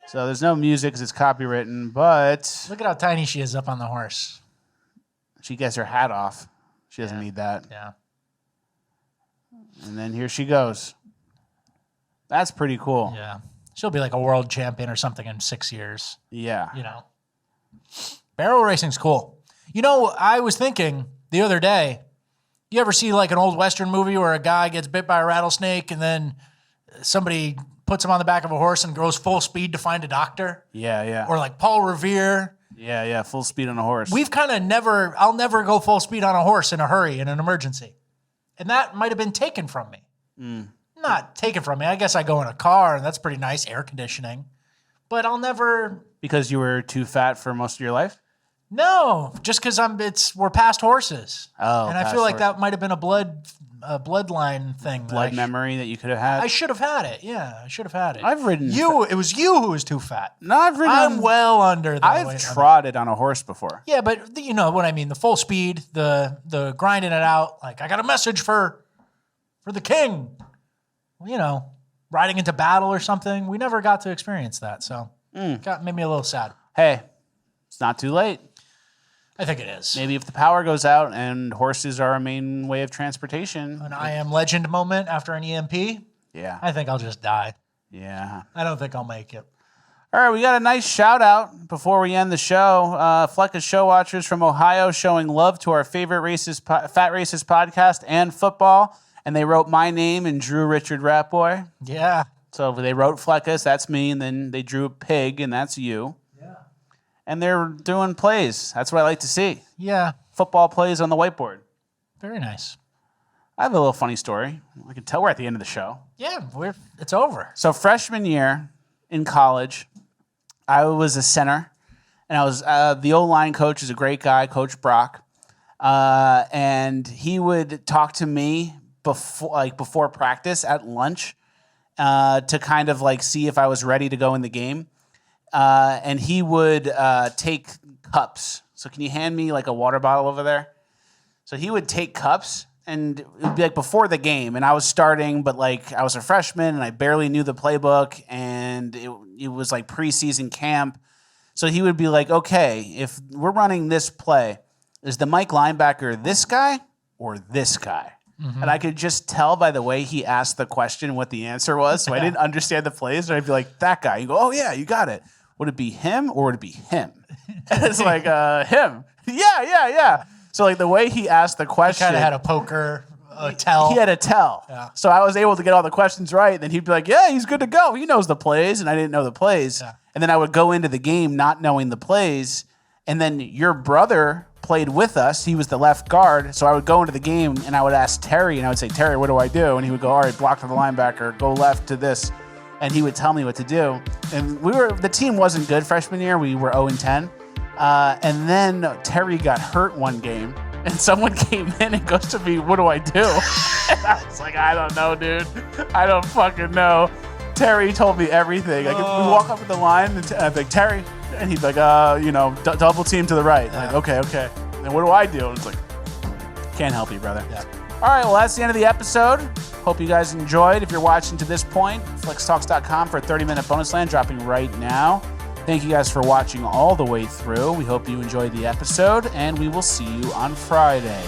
So there's no music because it's copywritten, but... Look at how tiny she is up on the horse. She gets her hat off. She doesn't need that. Yeah. And then here she goes. That's pretty cool. Yeah. She'll be like a world champion or something in 6 years. Yeah. You know. Barrel racing's cool. You know, I was thinking the other day, you ever see like an old Western movie where a guy gets bit by a rattlesnake and then somebody puts him on the back of a horse and goes full speed to find a doctor? Yeah, yeah. Or like Paul Revere. Yeah, yeah, full speed on a horse. We've kind of I'll never go full speed on a horse in a hurry, in an emergency. And that might have been taken from me. Not taken from me. I guess I go in a car and that's pretty nice, air conditioning. But I'll never... Because you were too fat for most of your life? No, just because we're past horses. Oh, and I feel like that might have been a bloodline thing. Blood memory that you could have had? I should have had it. Yeah, I should have had it. I've ridden... It was you who was too fat. No, I've ridden... I'm well under the I've weight trotted on a horse before. Yeah, but you know what I mean. The full speed, the grinding it out. Like, I got a message for the king. You know, riding into battle or something. We never got to experience that, so made me a little sad. Hey, it's not too late. I think it is. Maybe if the power goes out and horses are a main way of transportation. An I Am Legend moment after an EMP. Yeah. I think I'll just die. Yeah. I don't think I'll make it. All right, we got a nice shout out before we end the show. Flecka's Show Watchers from Ohio showing love to our favorite Fat Racist podcast and football. And they wrote my name and drew Richard Ratboy. Yeah. So they wrote Fleckus, that's me, and then they drew a pig, and that's you. Yeah. And they're doing plays. That's what I like to see. Yeah. Football plays on the whiteboard. Very nice. I have a little funny story. I can tell we're at the end of the show. Yeah, it's over. So freshman year in college, I was a center, and I was the O-line coach is a great guy, Coach Brock, and he would talk to me before practice at lunch to kind of like see if I was ready to go in the game. And he would take cups. So can you hand me like a water bottle over there? So he would take cups and it would be like before the game and I was starting, but like I was a freshman and I barely knew the playbook and it was like preseason camp. So he would be like, okay, if we're running this play, is the Mike linebacker this guy or this guy? Mm-hmm. And I could just tell by the way he asked the question what the answer was. So I didn't understand the plays. And I'd be like, that guy. You go, oh, yeah, you got it. Would it be him or would it be him? And it's like, him. Yeah. So like the way he asked the question. He kind of had a poker tell. He had a tell. Yeah. So I was able to get all the questions right. And then he'd be like, yeah, he's good to go. He knows the plays. And I didn't know the plays. Yeah. And then I would go into the game not knowing the plays. And then your brother played with us. He was the left guard. So I would go into the game and I would ask Terry and I would say, Terry, what do I do? And he would go, all right, block to the linebacker, go left to this. And he would tell me what to do. And the team wasn't good freshman year. We were 0-10. And then Terry got hurt one game And someone came in and goes to me, what do I do? And I was like, I don't know, dude. I don't fucking know. Terry told me everything. Like, we walk up to the line, and I'm like, Terry. And he's like, double team to the right. I'm like, okay. And what do I do? And it's like, can't help you, brother. Yeah. All right, well, that's the end of the episode. Hope you guys enjoyed. If you're watching to this point, flextalks.com for a 30-minute bonus land dropping right now. Thank you guys for watching all the way through. We hope you enjoyed the episode, and we will see you on Friday.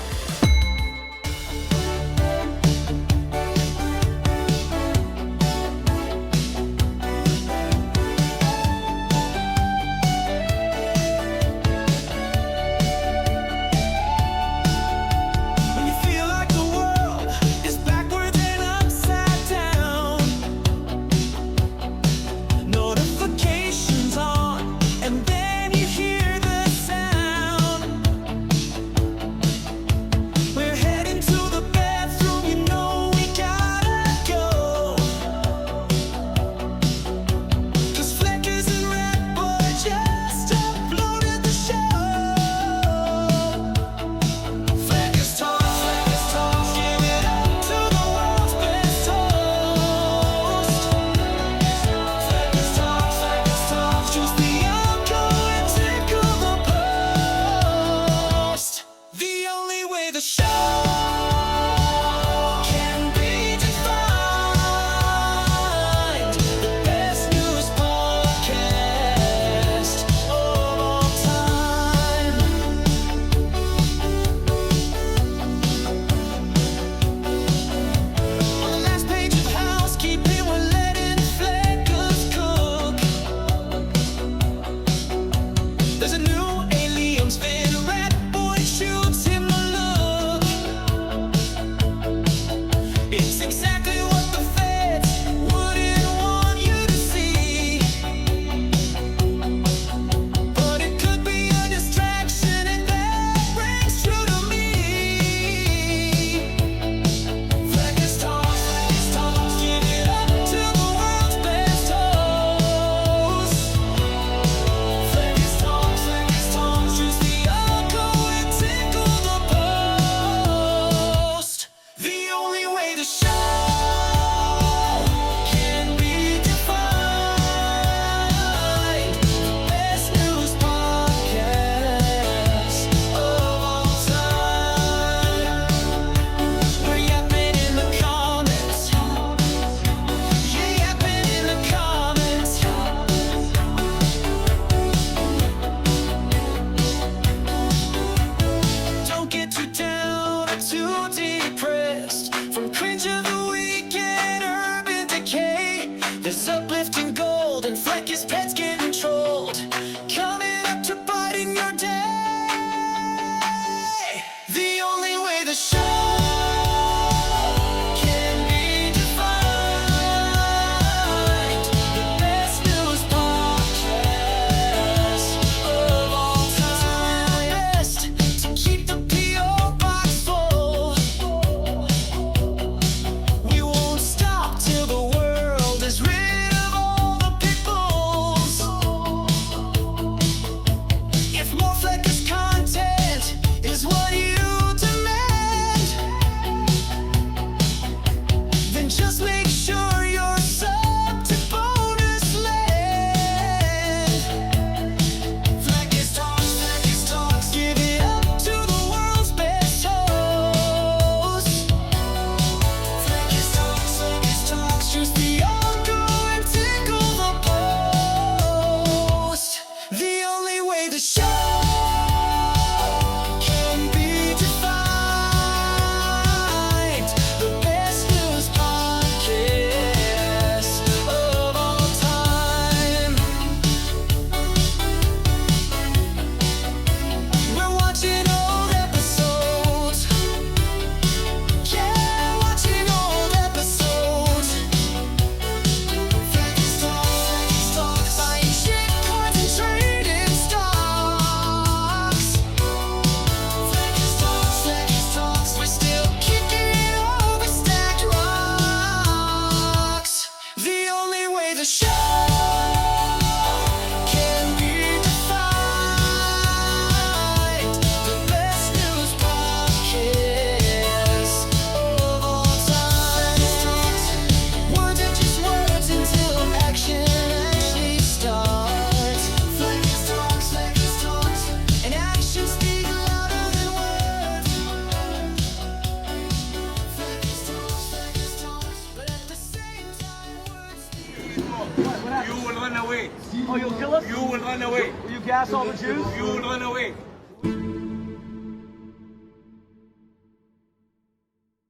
away. Oh, you'll kill us? You will run away. Will you gas all the Jews? You will run away.